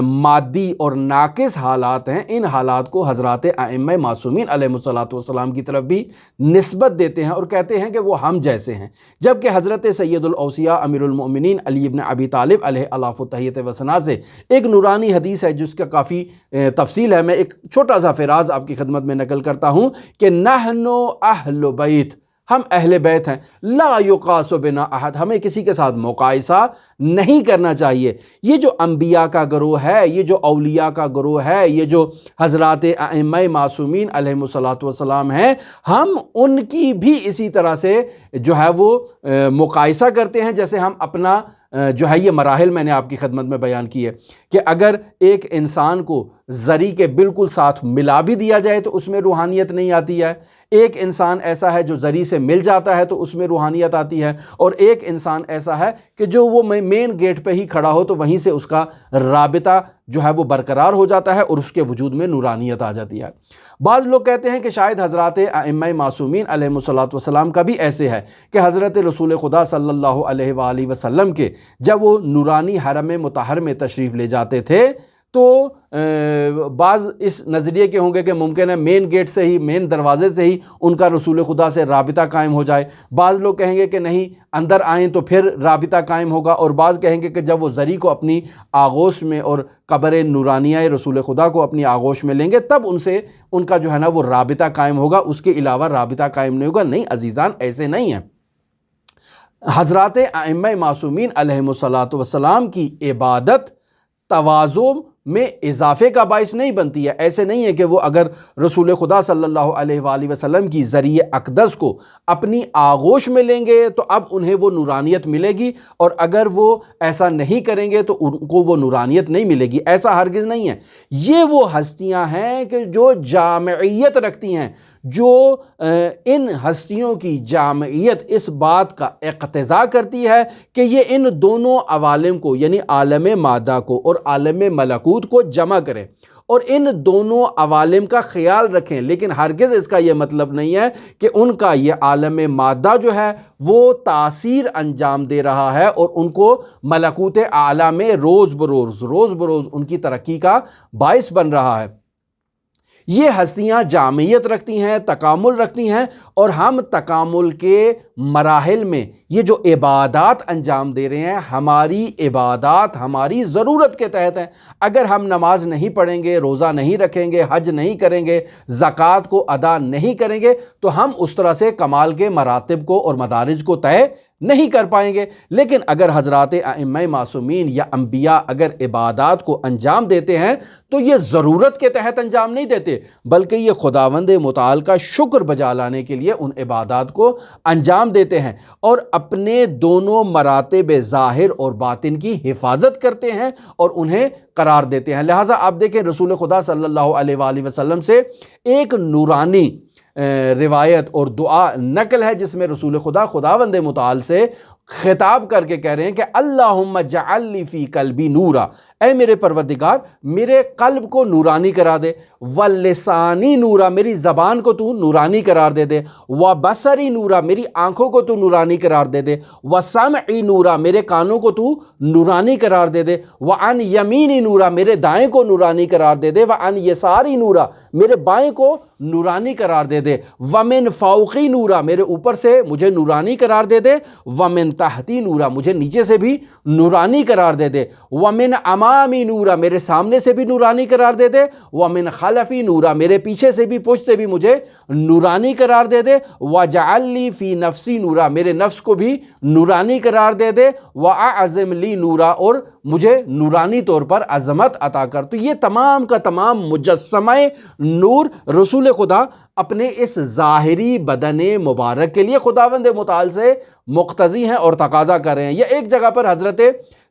[SPEAKER 1] مادی اور ناقص حالات ہیں، ان حالات کو حضرات ائمہ معصومین علیہم الصلاۃ والسلام کی طرف بھی نسبت دیتے ہیں اور کہتے ہیں کہ وہ ہم جیسے ہیں، جبکہ حضرت سید الاوصیاء امیر المؤمنین علی ابن ابی طالب علیہ الاف و تحیۃ و ثنا سے ایک نورانی حدیث ہے جس کا کافی تفصیل ہے۔ میں ایک چھوٹا سا فراز آپ کی خدمت میں نقل کرتا ہوں کہ نحن اہل بیت، ہم اہل بیت ہیں، لا یقاس بنا احد، ہمیں کسی کے ساتھ مقایسہ نہیں کرنا چاہیے۔ یہ جو انبیاء کا گروہ ہے، یہ جو اولیاء کا گروہ ہے، یہ جو حضرات ائمہ معصومین علیہم الصلاۃ والسلام ہیں، ہم ان کی بھی اسی طرح سے جو ہے وہ مقایسہ کرتے ہیں جیسے ہم اپنا جو ہے یہ مراحل میں نے آپ کی خدمت میں بیان کی ہے کہ اگر ایک انسان کو زری کے بالکل ساتھ ملا بھی دیا جائے تو اس میں روحانیت نہیں آتی ہے، ایک انسان ایسا ہے جو زری سے مل جاتا ہے تو اس میں روحانیت آتی ہے، اور ایک انسان ایسا ہے کہ جو وہ مین گیٹ پہ ہی کھڑا ہو تو وہیں سے اس کا رابطہ جو ہے وہ برقرار ہو جاتا ہے اور اس کے وجود میں نورانیت آ جاتی ہے۔ بعض لوگ کہتے ہیں کہ شاید حضرات ائمہ معصومین علیہم الصلاۃ والسلام کا بھی ایسے ہے کہ حضرت رسول خدا صلی اللہ علیہ وآلہ وسلم کے جب وہ نورانی حرم مطہر میں تشریف لے جاتے تھے تو بعض اس نظریے کے ہوں گے کہ ممکن ہے مین گیٹ سے ہی، مین دروازے سے ہی ان کا رسول خدا سے رابطہ قائم ہو جائے، بعض لوگ کہیں گے کہ نہیں اندر آئیں تو پھر رابطہ قائم ہوگا، اور بعض کہیں گے کہ جب وہ زری کو اپنی آغوش میں اور قبر نورانیہ رسول خدا کو اپنی آغوش میں لیں گے تب ان سے ان کا جو ہے نا وہ رابطہ قائم ہوگا، اس کے علاوہ رابطہ قائم نہیں ہوگا۔ نہیں عزیزان، ایسے نہیں ہیں۔ حضرات ائمہ معصومین علیہم الصلاۃ والسلام کی عبادت تواضع میں اضافے کا باعث نہیں بنتی ہے۔ ایسے نہیں ہے کہ وہ اگر رسول خدا صلی اللہ علیہ وآلہ وسلم کی ذریعہ اقدس کو اپنی آغوش میں لیں گے تو اب انہیں وہ نورانیت ملے گی، اور اگر وہ ایسا نہیں کریں گے تو ان کو وہ نورانیت نہیں ملے گی۔ ایسا ہرگز نہیں ہے۔ یہ وہ ہستیاں ہیں کہ جو جامعیت رکھتی ہیں، جو ان ہستیوں کی جامعیت اس بات کا اقتضا کرتی ہے کہ یہ ان دونوں عوالم کو، یعنی عالم مادہ کو اور عالم ملکوت کو جمع کریں اور ان دونوں عوالم کا خیال رکھیں، لیکن ہرگز اس کا یہ مطلب نہیں ہے کہ ان کا یہ عالم مادہ جو ہے وہ تاثیر انجام دے رہا ہے اور ان کو ملکوت اعلیٰ میں روز بروز ان کی ترقی کا باعث بن رہا ہے۔ یہ ہستیاں جامعیت رکھتی ہیں، تکامل رکھتی ہیں، اور ہم تکامل کے مراحل میں یہ جو عبادات انجام دے رہے ہیں، ہماری عبادات ہماری ضرورت کے تحت ہیں۔ اگر ہم نماز نہیں پڑھیں گے، روزہ نہیں رکھیں گے، حج نہیں کریں گے، زکوٰۃ کو ادا نہیں کریں گے، تو ہم اس طرح سے کمال کے مراتب کو اور مدارج کو طے نہیں کر پائیں گے۔ لیکن اگر حضرات ائمہ معصومین یا انبیاء اگر عبادات کو انجام دیتے ہیں تو یہ ضرورت کے تحت انجام نہیں دیتے، بلکہ یہ خداوند متعال کا شکر بجا لانے کے لیے ان عبادات کو انجام دیتے ہیں، اور اپنے دونوں مراتب ظاہر اور باطن کی حفاظت کرتے ہیں اور انہیں قرار دیتے ہیں۔ لہٰذا آپ دیکھیں رسول خدا صلی اللہ علیہ وآلہ وسلم سے ایک نورانی روایت اور دعا نقل ہے جس میں رسول خدا خداوند متعال سے خطاب کر کے کہہ رہے ہیں کہ اللہم اجعل لی فی قلبی نورا، اے میرے پروردگار میرے قلب کو نورانی کرا دے، واللسانی نورا، میری زبان کو تو نورانی قرار دے دے، وبصری نورا، میری آنکھوں کو تو نورانی قرار دے دے، وسمعی نورا، میرے کانوں کو تو نورانی قرار دے دے، وعن یمینی نورا، میرے دائیں کو نورانی قرار دے دے، وعن یساری نورا، میرے بائیں کو نورانی قرار دے دے، ومن فوقی نورا، میرے اوپر سے مجھے نورانی قرار دے دے، ومن تحتی نورا، مجھے نیچے سے بھی نورانی قرار دے دے، ومن امامی نورا، میرے سامنے سے بھی نورانی قرار دے دے، ومن خلفی نورا، میرے پیچھے سے بھی پشت سے بھی مجھے نورانی قرار دے دے، وجعل لی فی نفسی نورا، میرے نفس کو بھی نورانی قرار دے دے، واعظم لی نورا، اور مجھے نورانی طور پر عظمت عطا کر۔ تو یہ تمام کا تمام مجسمہ نور رسول خدا اپنے اس ظاہری بدن مبارک کے لیے خداوند متعال سے مقتضی ہیں اور تقاضا کر رہے ہیں۔ یہ ایک جگہ پر حضرت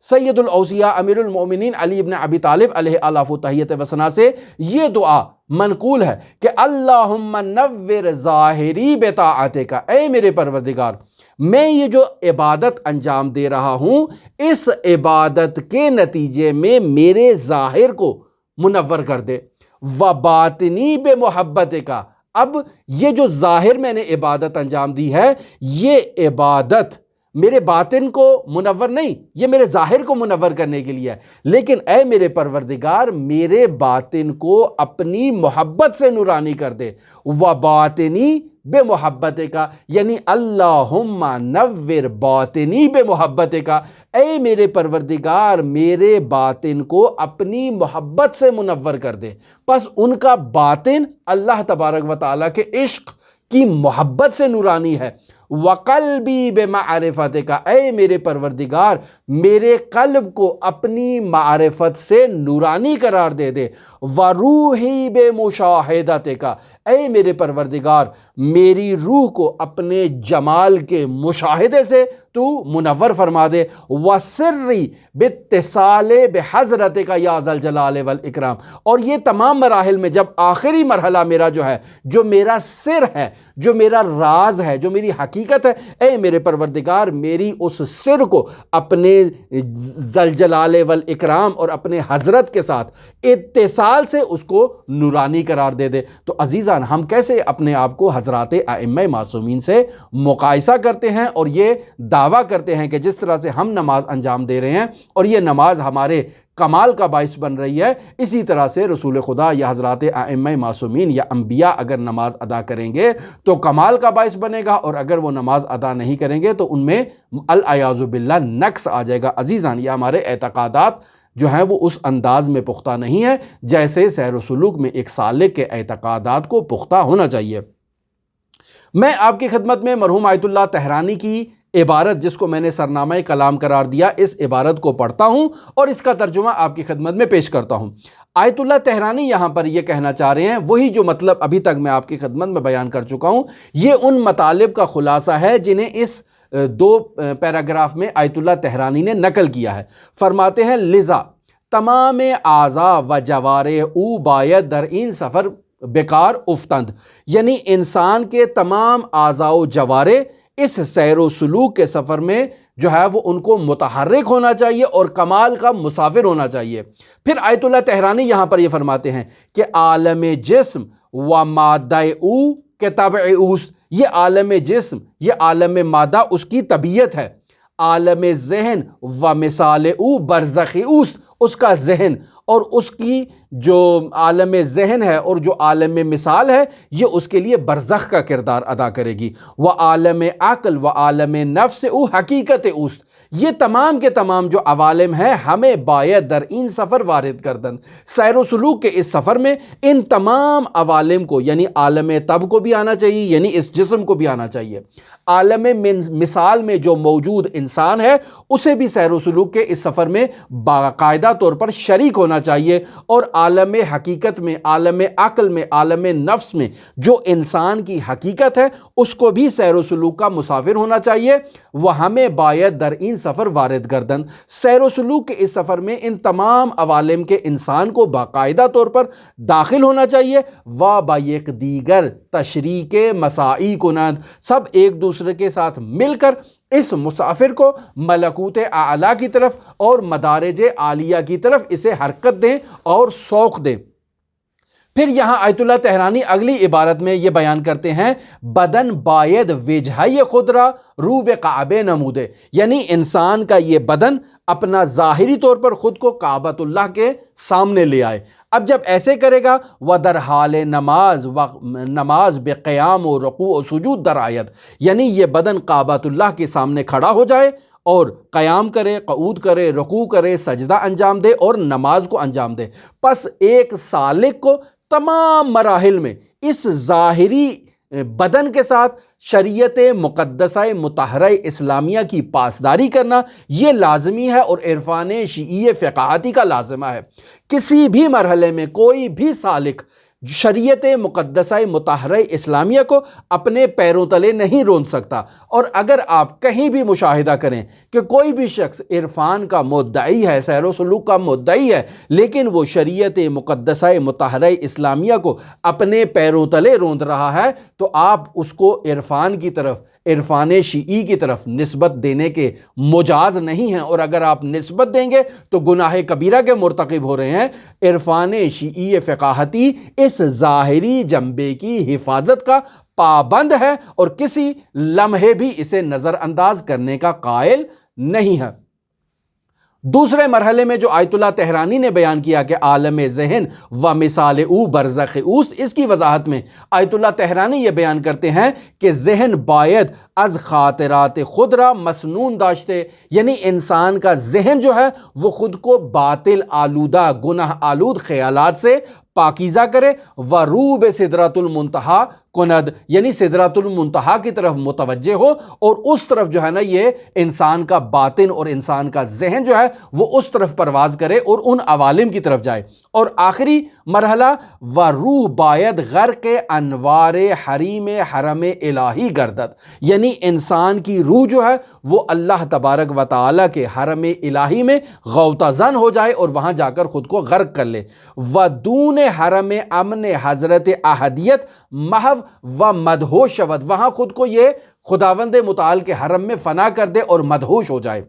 [SPEAKER 1] سید الاوصیاء امیر المومنین علی ابن ابی طالب علیہ آلاف و تحیت و ثنا سے یہ دعا منقول ہے کہ اللہم نور ظاہری بطاعتک، اے میرے پروردگار میں یہ جو عبادت انجام دے رہا ہوں اس عبادت کے نتیجے میں میرے ظاہر کو منور کر دے، وباطنی بمحبتک، اب یہ جو ظاہر میں نے عبادت انجام دی ہے یہ عبادت میرے باطن کو منور نہیں، یہ میرے ظاہر کو منور کرنے کے لیے ہے، لیکن اے میرے پروردگار میرے باطن کو اپنی محبت سے نورانی کر دے، وباطنی بمحبتک، یعنی اللہم نور باطنی بمحبتک، اے میرے پروردگار میرے باطن کو اپنی محبت سے منور کر دے۔ پس ان کا باطن اللہ تبارک و تعالیٰ کے عشق کی محبت سے نورانی ہے۔ وقلبی بمعرفتک، اے میرے پروردگار میرے قلب کو اپنی معرفت سے نورانی قرار دے دے۔ وروحی بمشاہدتک، اے میرے پروردگار میری روح کو اپنے جمال کے مشاہدے سے تو منور فرما دے۔ وسری باتصال بحضرتک یا ذا الجلال والاکرام، اور یہ تمام مراحل میں جب آخری مرحلہ میرا جو ہے، جو میرا سر ہے، جو میرا راز ہے، جو میری حقیقت ہے، اے میرے پروردگار میری اس سر کو اپنے ذا الجلال والاکرام اور اپنے حضرت کے ساتھ اتصال سے اس کو نورانی قرار دے دے۔ تو عزیزان ہم کیسے اپنے آپ کو حضرات ائمہ معصومین سے مقایسہ کرتے ہیں اور یہ دعویٰ کرتے ہیں کہ جس طرح سے ہم نماز انجام دے رہے ہیں اور یہ نماز ہمارے کمال کا باعث بن رہی ہے، اسی طرح سے رسول خدا یا حضرات ائمہ معصومین یا انبیاء اگر نماز ادا کریں گے تو کمال کا باعث بنے گا، اور اگر وہ نماز ادا نہیں کریں گے تو ان میں العیاذ باللہ نقص آ جائے گا۔ عزیزان یہ ہمارے اعتقادات جو ہیں وہ اس انداز میں پختہ نہیں ہے جیسے سیر و سلوک میں ایک سالک کے اعتقادات کو پختہ ہونا چاہیے۔ میں آپ کی خدمت میں مرحوم آیت اللہ طہرانی کی عبارت جس کو میں نے سرنامہ کلام قرار دیا، اس عبارت کو پڑھتا ہوں اور اس کا ترجمہ آپ کی خدمت میں پیش کرتا ہوں۔ آیت اللہ طہرانی یہاں پر یہ کہنا چاہ رہے ہیں وہی جو مطلب ابھی تک میں آپ کی خدمت میں بیان کر چکا ہوں، یہ ان مطالب کا خلاصہ ہے جنہیں اس دو پیراگراف میں آیت اللہ طہرانی نے نقل کیا ہے۔ فرماتے ہیں لذا تمام اعضاء و جوارح او باید در این سفر بیکار افتند، یعنی انسان کے تمام اعضاء و جوارح اس سیر و سلوک کے سفر میں جو ہے وہ ان کو متحرک ہونا چاہیے اور کمال کا مسافر ہونا چاہیے۔ پھر آیت اللہ طہرانی یہاں پر یہ فرماتے ہیں کہ عالم جسم و مادہ او کے طبع اوست، یہ عالم جسم، یہ عالم مادہ اس کی طبیعت ہے، عالم ذہن و مثال او برزخ اوست، اس کا ذہن اور اس کی جو عالم ذہن ہے اور جو عالم مثال ہے یہ اس کے لیے برزخ کا کردار ادا کرے گی۔ وہ عالم عقل و عالم نفس او حقیقت اوست، یہ تمام کے تمام جو عوالم ہیں ہمیں باید در این سفر وارد کردن، سیر و سلوک کے اس سفر میں ان تمام عوالم کو، یعنی عالم طب کو بھی آنا چاہیے، یعنی اس جسم کو بھی آنا چاہیے، عالم مثال میں جو موجود انسان ہے اسے بھی سیر و سلوک کے اس سفر میں باقاعدہ طور پر شریک ہونا چاہیے، اور عالم حقیقت میں، عالم عقل میں، عالم نفس میں جو انسان کی حقیقت ہے اس کو بھی سیر و سلوک کا مسافر ہونا چاہیے۔ وہ ہمیں باید در این سفر وارد گردن، سیر و سلوک کے اس سفر میں ان تمام عوالم کے انسان کو باقاعدہ طور پر داخل ہونا چاہیے۔ و با یک دیگر تشریک مساعی کنند، سب ایک دوسرے کے ساتھ مل کر اس مسافر کو ملکوت اعلیٰ کی طرف اور مدارج عالیہ کی طرف اسے حرکت دیں اور سوق دیں۔ پھر یہاں آیت اللہ تہرانی اگلی عبارت میں یہ بیان کرتے ہیں بدن باید وجہی خود را رو بے کعبے نمودے، یعنی انسان کا یہ بدن اپنا ظاہری طور پر خود کو کعبۃ اللہ کے سامنے لے آئے۔ اب جب ایسے کرے گا و در حال نماز بے قیام و رکوع و سجود در آیت، یعنی یہ بدن کعبۃ اللہ کے سامنے کھڑا ہو جائے اور قیام کرے، قعود کرے، رکوع کرے، سجدہ انجام دے اور نماز کو انجام دے۔ پس ایک سالک کو تمام مراحل میں اس ظاہری بدن کے ساتھ شریعت مقدسہ مطہرہ اسلامیہ کی پاسداری کرنا یہ لازمی ہے اور عرفان شیعی فقاہتی کا لازمہ ہے۔ کسی بھی مرحلے میں کوئی بھی سالک شریعت مقدسہ مطہرہ اسلامیہ کو اپنے پیروں تلے نہیں رون سکتا، اور اگر آپ کہیں بھی مشاہدہ کریں کہ کوئی بھی شخص عرفان کا مدعی ہے، سیر و سلوک کا مدعی ہے، لیکن وہ شریعت مقدسہ مطہرہ اسلامیہ کو اپنے پیروں تلے روند رہا ہے تو آپ اس کو عرفان کی طرف، عرفان شیعی کی طرف نسبت دینے کے مجاز نہیں ہیں، اور اگر آپ نسبت دیں گے تو گناہ کبیرہ کے مرتکب ہو رہے ہیں۔ عرفان شیعی فقاہتی اس ظاہری جنبے کی حفاظت کا پابند ہے اور کسی لمحے بھی اسے نظر انداز کرنے کا قائل نہیں ہے۔ دوسرے مرحلے میں جو آیت اللہ تہرانی نے بیان کیا کہ عالم ذہن و مثال او برزخ اوست، اس کی وضاحت میں آیت اللہ تہرانی یہ بیان کرتے ہیں کہ ذہن باید از خاطرات خود را مسنون داشتے، یعنی انسان کا ذہن جو ہے وہ خود کو باطل آلودہ، گناہ آلود خیالات سے پاکیزہ کرے، و رو بے سدرۃ المنتہا کند، یعنی سدرۃ المنتہا کی طرف متوجہ ہو اور اس طرف جو ہے نا یہ انسان کا باطن اور انسان کا ذہن جو ہے وہ اس طرف پرواز کرے اور ان عوالم کی طرف جائے۔ اور آخری مرحلہ و روح باید غرق انوار حریم حرم الہی گردد، یعنی انسان کی روح جو ہے وہ اللہ تبارک و تعالیٰ کے حرم الہی میں غوطہ زن ہو جائے اور وہاں جا کر خود کو غرق کر لے۔ و دون حرم امن حضرت احدیت محو و مدہوش شود، وہاں خود کو یہ خداوند متعال کے حرم میں فنا کر دے اور مدہوش ہو جائے۔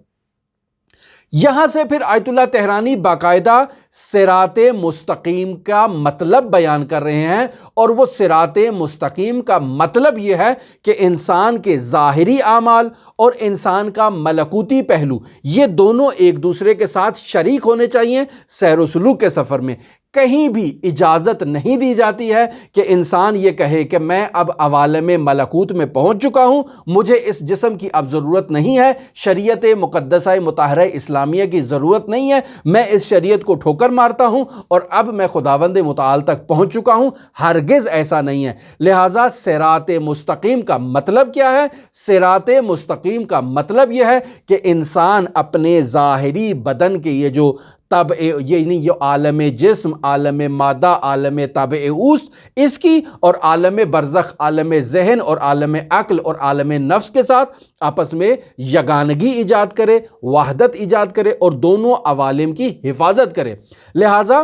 [SPEAKER 1] یہاں سے پھر آیت اللہ تہرانی باقاعدہ صراط مستقیم کا مطلب بیان کر رہے ہیں، اور وہ صراط مستقیم کا مطلب یہ ہے کہ انسان کے ظاہری اعمال اور انسان کا ملکوتی پہلو یہ دونوں ایک دوسرے کے ساتھ شریک ہونے چاہیے سیر و سلوک کے سفر میں۔ کہیں بھی اجازت نہیں دی جاتی ہے کہ انسان یہ کہے کہ میں اب عوالم ملکوت میں پہنچ چکا ہوں، مجھے اس جسم کی اب ضرورت نہیں ہے، شریعت مقدسہ مطہرہ اسلامیہ کی ضرورت نہیں ہے، میں اس شریعت کو ٹھوکر مارتا ہوں اور اب میں خداوند متعال تک پہنچ چکا ہوں۔ ہرگز ایسا نہیں ہے۔ لہٰذا صراط مستقیم کا مطلب کیا ہے؟ صراط مستقیم کا مطلب یہ ہے کہ انسان اپنے ظاہری بدن کے یہ جو طبع، یعنی یہ عالم جسم، عالم مادہ، عالم طبع اوست، اس کی اور عالم برزخ، عالم ذہن اور عالم عقل اور عالم نفس کے ساتھ آپس میں یگانگی ایجاد کرے، وحدت ایجاد کرے اور دونوں عوالم کی حفاظت کرے۔ لہٰذا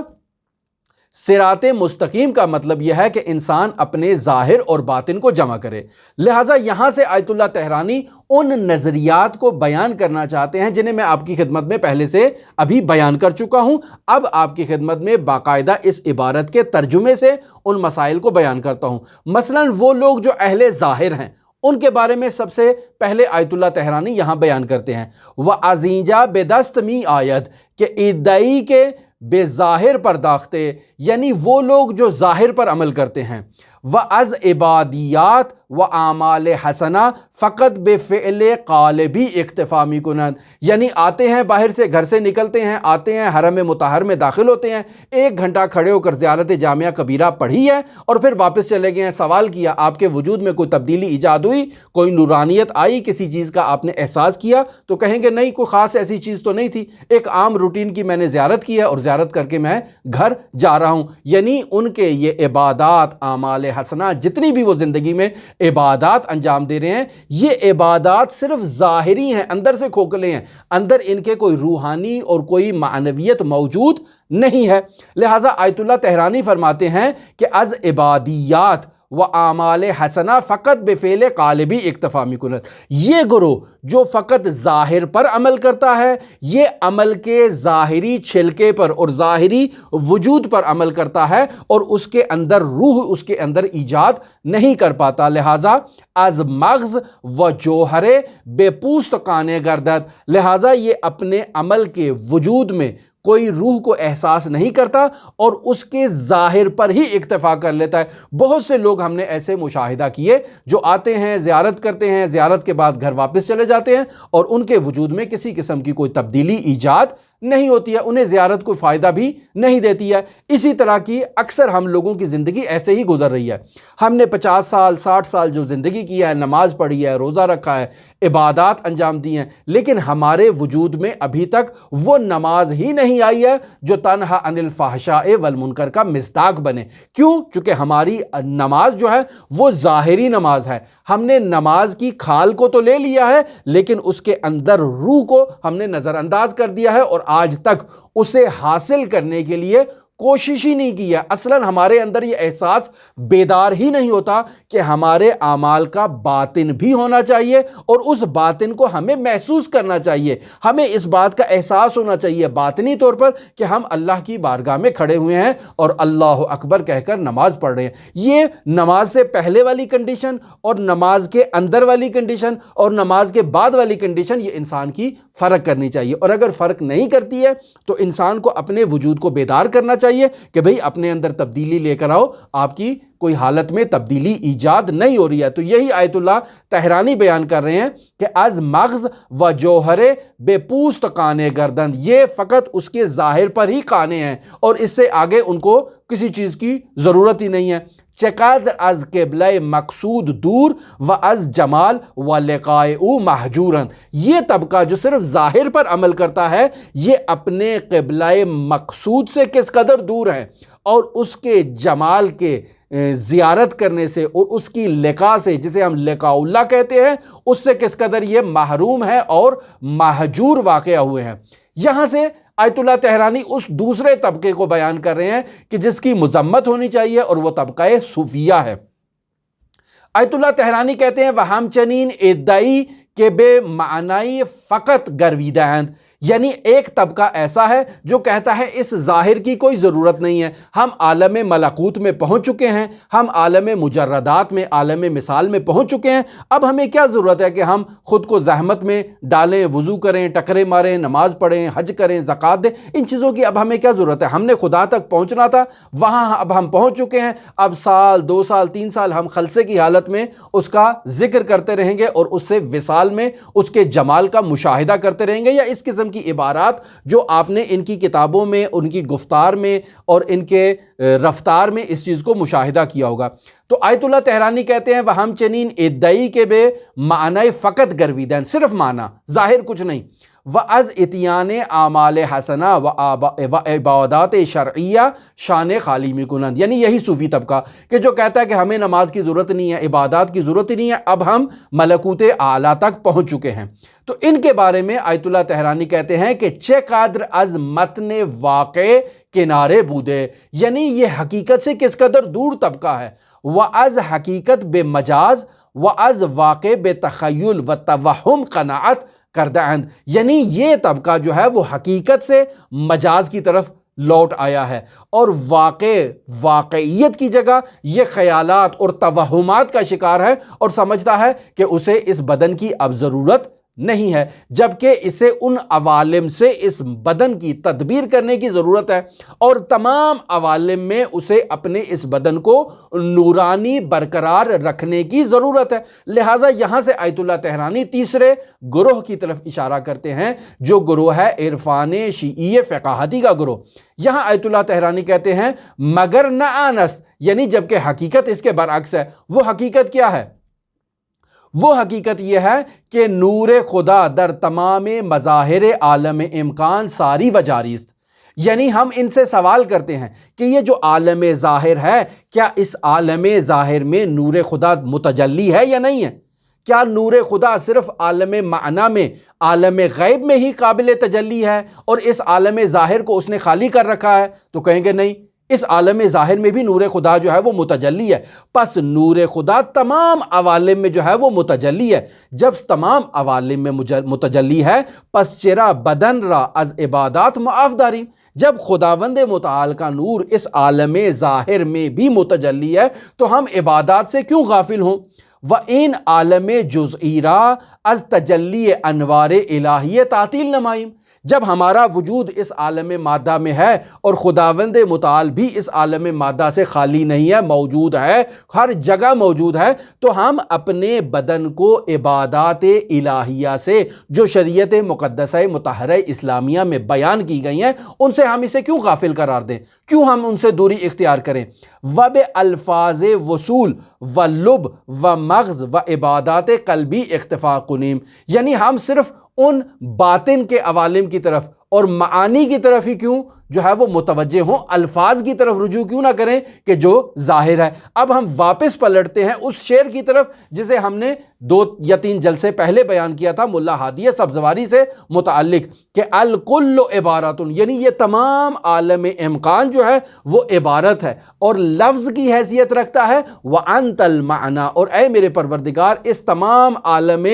[SPEAKER 1] صراط مستقیم کا مطلب یہ ہے کہ انسان اپنے ظاہر اور باطن کو جمع کرے۔ لہٰذا یہاں سے آیت اللہ تہرانی ان نظریات کو بیان کرنا چاہتے ہیں جنہیں میں آپ کی خدمت میں پہلے سے ابھی بیان کر چکا ہوں۔ اب آپ کی خدمت میں باقاعدہ اس عبارت کے ترجمے سے ان مسائل کو بیان کرتا ہوں۔ مثلا وہ لوگ جو اہل ظاہر ہیں ان کے بارے میں سب سے پہلے آیت اللہ تہرانی یہاں بیان کرتے ہیں، وَعَزِیجَ بِدَست می آید، کہ ادعی کے بے ظاہر پرداختے، یعنی وہ لوگ جو ظاہر پر عمل کرتے ہیں، وَأَز عبادیات و اعمال حسنہ فقط بے فعل قالبی اکتفا می کنند، یعنی آتے ہیں باہر سے، گھر سے نکلتے ہیں، آتے ہیں حرم مطہر میں داخل ہوتے ہیں، 1 گھنٹہ کھڑے ہو کر زیارت جامعہ کبیرہ پڑھی ہے اور پھر واپس چلے گئے ہیں۔ سوال کیا آپ کے وجود میں کوئی تبدیلی ایجاد ہوئی، کوئی نورانیت آئی، کسی چیز کا آپ نے احساس کیا؟ تو کہیں گے نہیں، کوئی خاص ایسی چیز تو نہیں تھی، ایک عام روٹین کی میں نے زیارت کی ہے اور زیارت کر کے میں گھر جا رہا ہوں۔ یعنی ان کے یہ عبادات، اعمال حسنہ، جتنی بھی وہ زندگی میں عبادات انجام دے رہے ہیں، یہ عبادات صرف ظاہری ہیں، اندر سے کھوکھلے ہیں، اندر ان کے کوئی روحانی اور کوئی معنویت موجود نہیں ہے۔ لہٰذا آیت اللہ طحرانی فرماتے ہیں کہ از عبادیات و اعمال حسنہ فقط بفعل قالبی اکتفا می کند، یہ گروہ جو فقط ظاہر پر عمل کرتا ہے، یہ عمل کے ظاہری چھلکے پر اور ظاہری وجود پر عمل کرتا ہے اور اس کے اندر روح اس کے اندر ایجاد نہیں کر پاتا۔ لہٰذا از مغز و جوہر بے پوست قانے گردد، لہٰذا یہ اپنے عمل کے وجود میں کوئی روح کو احساس نہیں کرتا اور اس کے ظاہر پر ہی اکتفا کر لیتا ہے۔ بہت سے لوگ ہم نے ایسے مشاہدہ کیے جو آتے ہیں، زیارت کرتے ہیں، زیارت کے بعد گھر واپس چلے جاتے ہیں اور ان کے وجود میں کسی قسم کی کوئی تبدیلی ایجاد نہیں ہوتی ہے، انہیں زیارت کوئی فائدہ بھی نہیں دیتی ہے۔ اسی طرح کی اکثر ہم لوگوں کی زندگی ایسے ہی گزر رہی ہے۔ ہم نے 50 سال 60 سال جو زندگی کی ہے، نماز پڑھی ہے، روزہ رکھا ہے، عبادات انجام دی ہیں، لیکن ہمارے وجود میں ابھی تک وہ نماز ہی نہیں آئی ہے جو تنہا عن الفحشاء والمنکر کا مصداق بنے۔ کیوں؟ چونکہ ہماری نماز جو ہے وہ ظاہری نماز ہے، ہم نے نماز کی کھال کو تو لے لیا ہے لیکن اس کے اندر روح کو ہم نے نظر انداز کر دیا ہے اور آج تک اسے حاصل کرنے کے لیے کوشش ہی نہیں کی ہے۔ اصلاً ہمارے اندر یہ احساس بیدار ہی نہیں ہوتا کہ ہمارے اعمال کا باطن بھی ہونا چاہیے اور اس باطن کو ہمیں محسوس کرنا چاہیے، ہمیں اس بات کا احساس ہونا چاہیے باطنی طور پر کہ ہم اللہ کی بارگاہ میں کھڑے ہوئے ہیں اور اللہ اکبر کہہ کر نماز پڑھ رہے ہیں۔ یہ نماز سے پہلے والی کنڈیشن اور نماز کے اندر والی کنڈیشن اور نماز کے بعد والی کنڈیشن، یہ انسان کی فرق کرنی چاہیے، اور اگر فرق نہیں کرتی ہے تو انسان کو اپنے وجود کو بیدار کرنا چاہیے کہ بھئی اپنے اندر تبدیلی لے کر آؤ، آپ کی کوئی حالت میں تبدیلی ایجاد نہیں ہو رہی ہے۔ تو یہی آیت اللہ طحرانی بیان کر رہے ہیں کہ از مغز و جوہر بے پوست قانے گردن، یہ فقط اس کے ظاہر پر ہی قانے ہیں اور اس سے آگے ان کو کسی چیز کی ضرورت ہی نہیں ہے۔ چقدر از قبلہ مقصود دور و از جمال و لقائے او محجورن، یہ طبقہ جو صرف ظاہر پر عمل کرتا ہے، یہ اپنے قبلہ مقصود سے کس قدر دور ہے اور اس کے جمال کے زیارت کرنے سے اور اس کی لقاء سے، جسے ہم لقاء اللہ کہتے ہیں، اس سے کس قدر یہ محروم ہے اور مہجور واقع ہوئے ہیں۔ یہاں سے آیت اللہ طحرانی اس دوسرے طبقے کو بیان کر رہے ہیں کہ جس کی مذمت ہونی چاہیے اور وہ طبقہ صوفیہ ہے۔ آیت اللہ طحرانی کہتے ہیں وہم چنین ادعی کہ بے معنی فقط گرویدہند، یعنی ایک طبقہ ایسا ہے جو کہتا ہے اس ظاہر کی کوئی ضرورت نہیں ہے، ہم عالم ملکوت میں پہنچ چکے ہیں، ہم عالم مجردات میں، عالم مثال میں پہنچ چکے ہیں، اب ہمیں کیا ضرورت ہے کہ ہم خود کو زحمت میں ڈالیں، وضو کریں، ٹکرے ماریں، نماز پڑھیں، حج کریں، زکوٰۃ دیں، ان چیزوں کی اب ہمیں کیا ضرورت ہے؟ ہم نے خدا تک پہنچنا تھا، وہاں اب ہم پہنچ چکے ہیں، اب سال 2 سال 3 سال ہم خلسے کی حالت میں اس کا ذکر کرتے رہیں گے اور اس سے وصال میں اس کے جمال کا مشاہدہ کرتے رہیں گے، یا اس قسم کی عبارات جو آپ نے ان کی کتابوں میں، ان کی گفتار میں اور ان کے رفتار میں اس چیز کو مشاہدہ کیا ہوگا۔ تو آیت اللہ طحرانی کہتے ہیں وہم چنین ادعی کے بے معنی فقط گرویدن، صرف معنی، ظاہر کچھ نہیں، وَأَز اتیان اعمال حسنہ و عبادات شرعیہ شان خالی می کنند، یعنی یہی صوفی طبقہ کہ جو کہتا ہے کہ ہمیں نماز کی ضرورت نہیں ہے، عبادات کی ضرورت ہی نہیں ہے، اب ہم ملکوت اعلیٰ تک پہنچ چکے ہیں۔ تو ان کے بارے میں آیت اللہ طحرانی کہتے ہیں کہ چے قدر از متن واقع کنارے بودے، یعنی یہ حقیقت سے کس قدر دور طبقہ ہے، وَأَز حقیقت بے مجاز وَأَز واقع بے تخیل و توہم قناعت کردہند، یعنی یہ طبقہ جو ہے وہ حقیقت سے مجاز کی طرف لوٹ آیا ہے اور واقعیت کی جگہ یہ خیالات اور توہمات کا شکار ہے اور سمجھتا ہے کہ اسے اس بدن کی اب ضرورت نہیں ہے، جبکہ اسے ان عوالم سے اس بدن کی تدبیر کرنے کی ضرورت ہے، اور تمام عوالم میں اسے اپنے اس بدن کو نورانی برقرار رکھنے کی ضرورت ہے۔ لہٰذا یہاں سے آیت اللہ طحرانی تیسرے گروہ کی طرف اشارہ کرتے ہیں، جو گروہ ہے عرفان شیعی فقاہتی کا گروہ۔ یہاں آیت اللہ طحرانی کہتے ہیں مگر نہ آنست، یعنی جبکہ حقیقت اس کے برعکس ہے۔ وہ حقیقت کیا ہے؟ وہ حقیقت یہ ہے کہ نور خدا در تمام مظاہر عالم امکان ساری و جاری است۔ یعنی ہم ان سے سوال کرتے ہیں کہ یہ جو عالم ظاہر ہے، کیا اس عالم ظاہر میں نور خدا متجلی ہے یا نہیں ہے؟ کیا نور خدا صرف عالم معنی میں، عالم غیب میں ہی قابل تجلی ہے اور اس عالم ظاہر کو اس نے خالی کر رکھا ہے؟ تو کہیں گے نہیں، اس عالم ظاہر میں بھی نور خدا جو ہے وہ متجلی ہے۔ پس نور خدا تمام عوالم میں جو ہے وہ متجلی ہے۔ جب تمام عوالم میں متجلی ہے، پس چرا بدن را از عبادات معاف داریم، جب خداوند متعال کا نور اس عالم ظاہر میں بھی متجلی ہے تو ہم عبادات سے کیوں غافل ہوں؟ وَإِنْ عالم جزئی را از تجلی انوار الہی تعطیل نمائیم، جب ہمارا وجود اس عالم مادہ میں ہے اور خداوند متعال بھی اس عالم مادہ سے خالی نہیں ہے، موجود ہے، ہر جگہ موجود ہے، تو ہم اپنے بدن کو عبادات الہیہ سے جو شریعت مقدسہ مطہرہ اسلامیہ میں بیان کی گئی ہیں ان سے ہم اسے کیوں غافل قرار دیں؟ کیوں ہم ان سے دوری اختیار کریں؟ وَبِالْفَاظِ وصول و لب و مغز و عبادات قلبی اکتفا کنیم، یعنی ہم صرف ان باطن کے عوالم کی طرف اور معانی کی طرف ہی کیوں جو ہے وہ متوجہ ہوں، الفاظ کی طرف رجوع کیوں نہ کریں کہ جو ظاہر ہے؟ اب ہم واپس پلٹتے ہیں اس شعر کی طرف جسے ہم نے 2 یا 3 جلسے پہلے بیان کیا تھا ملا ہادی سبزواری سے متعلق، کہ الکل عبارت، یعنی یہ تمام عالم امکان جو ہے وہ عبارت ہے اور لفظ کی حیثیت رکھتا ہے، وَأَنْتَ الْمَعْنَى، اور اے میرے پروردگار اس تمام عالم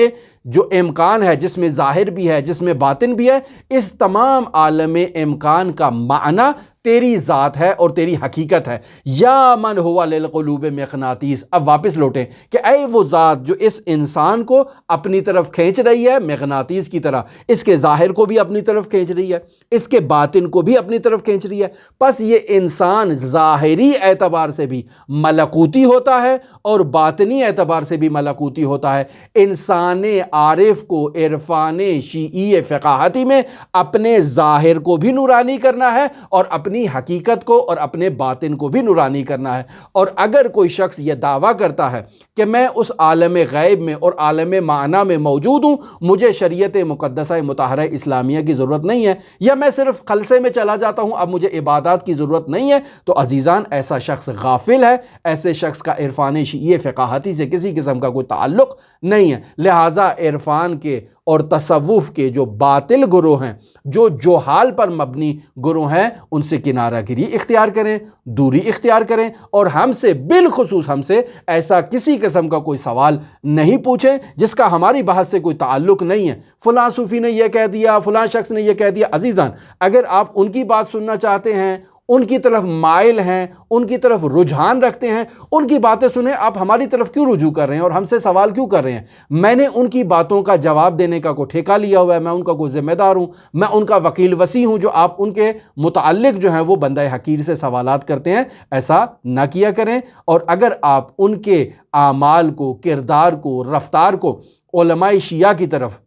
[SPEAKER 1] جو امکان ہے، جس میں ظاہر بھی ہے جس میں باطن بھی ہے، اس تمام عالم امکان کا معنی تیری ذات ہے اور تیری حقیقت ہے۔ یا من ہوا للقلوب مغناطیس، اب واپس لوٹیں کہ اے وہ ذات جو اس انسان کو اپنی طرف کھینچ رہی ہے مغناطیس کی طرح، اس کے ظاہر کو بھی اپنی طرف کھینچ رہی ہے، اس کے باطن کو بھی اپنی طرف کھینچ رہی ہے۔ پس یہ انسان ظاہری اعتبار سے بھی ملکوتی ہوتا ہے اور باطنی اعتبار سے بھی ملکوتی ہوتا ہے۔ انسان عارف کو عرفان شیعی فقاہتی میں اپنے ظاہر کو بھی نورانی کرنا ہے اور اپنی حقیقت کو اور اپنے باطن کو بھی نورانی کرنا ہے۔ اور اگر کوئی شخص یہ دعویٰ کرتا ہے کہ میں اس عالم غیب میں اور عالم معنی میں موجود ہوں، مجھے شریعت مقدسہ مطہرہ اسلامیہ کی ضرورت نہیں ہے، یا میں صرف خلسے میں چلا جاتا ہوں، اب مجھے عبادات کی ضرورت نہیں ہے، تو عزیزان ایسا شخص غافل ہے، ایسے شخص کا عرفان شیعی فقاہتی سے کسی قسم کا کوئی تعلق نہیں ہے۔ لہٰذا عرفان کے اور تصوف کے جو باطل گروہ ہیں، جو جہال پر مبنی گروہ ہیں، ان سے کنارہ گیری اختیار کریں، دوری اختیار کریں، اور ہم سے بالخصوص ہم سے ایسا کسی قسم کا کوئی سوال نہیں پوچھیں جس کا ہماری بحث سے کوئی تعلق نہیں ہے۔ فلاں صوفی نے یہ کہہ دیا، فلاں شخص نے یہ کہہ دیا۔ عزیزان اگر آپ ان کی بات سننا چاہتے ہیں، ان کی طرف مائل ہیں، ان کی طرف رجحان رکھتے ہیں، ان کی باتیں سنیں، آپ ہماری طرف کیوں رجوع کر رہے ہیں اور ہم سے سوال کیوں کر رہے ہیں؟ میں نے ان کی باتوں کا جواب دینے کا کوئی ٹھیکہ لیا ہوا ہے؟ میں ان کا کوئی ذمہ دار ہوں؟ میں ان کا وکیل وسیع ہوں جو آپ ان کے متعلق جو ہیں وہ بندہ حقیر سے سوالات کرتے ہیں؟ ایسا نہ کیا کریں۔ اور اگر آپ ان کے اعمال کو، کردار کو، رفتار کو علماء شیعہ کی طرف،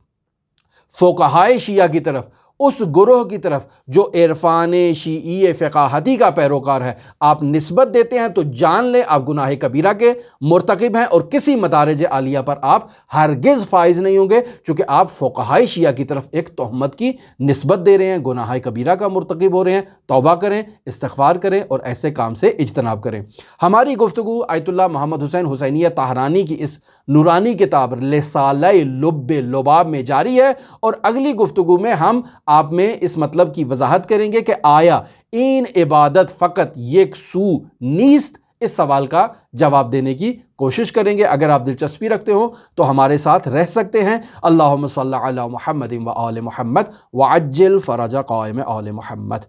[SPEAKER 1] فقہائے شیعہ کی طرف، اس گروہ کی طرف جو عرفان شیعی فقاہتی کا پیروکار ہے، آپ نسبت دیتے ہیں تو جان لیں آپ گناہ کبیرہ کے مرتکب ہیں، اور کسی مدارج عالیہ پر آپ ہرگز فائز نہیں ہوں گے، چونکہ آپ فقہائے شیعہ کی طرف ایک تہمت کی نسبت دے رہے ہیں، گناہ کبیرہ کا مرتکب ہو رہے ہیں۔ توبہ کریں، استغفار کریں اور ایسے کام سے اجتناب کریں۔ ہماری گفتگو آیت اللہ محمد حسین حسینیہ طحرانی کی اس نورانی کتاب رسالہ لب لباب میں جاری ہے، اور اگلی گفتگو میں ہم آپ میں اس مطلب کی وضاحت کریں گے کہ آیا این عبادت فقط یک سو نیست؟ اس سوال کا جواب دینے کی کوشش کریں گے۔ اگر آپ دلچسپی رکھتے ہوں تو ہمارے ساتھ رہ سکتے ہیں۔ اللہم صلی علی محمد و آل محمد وعجل فرج قائم آل محمد۔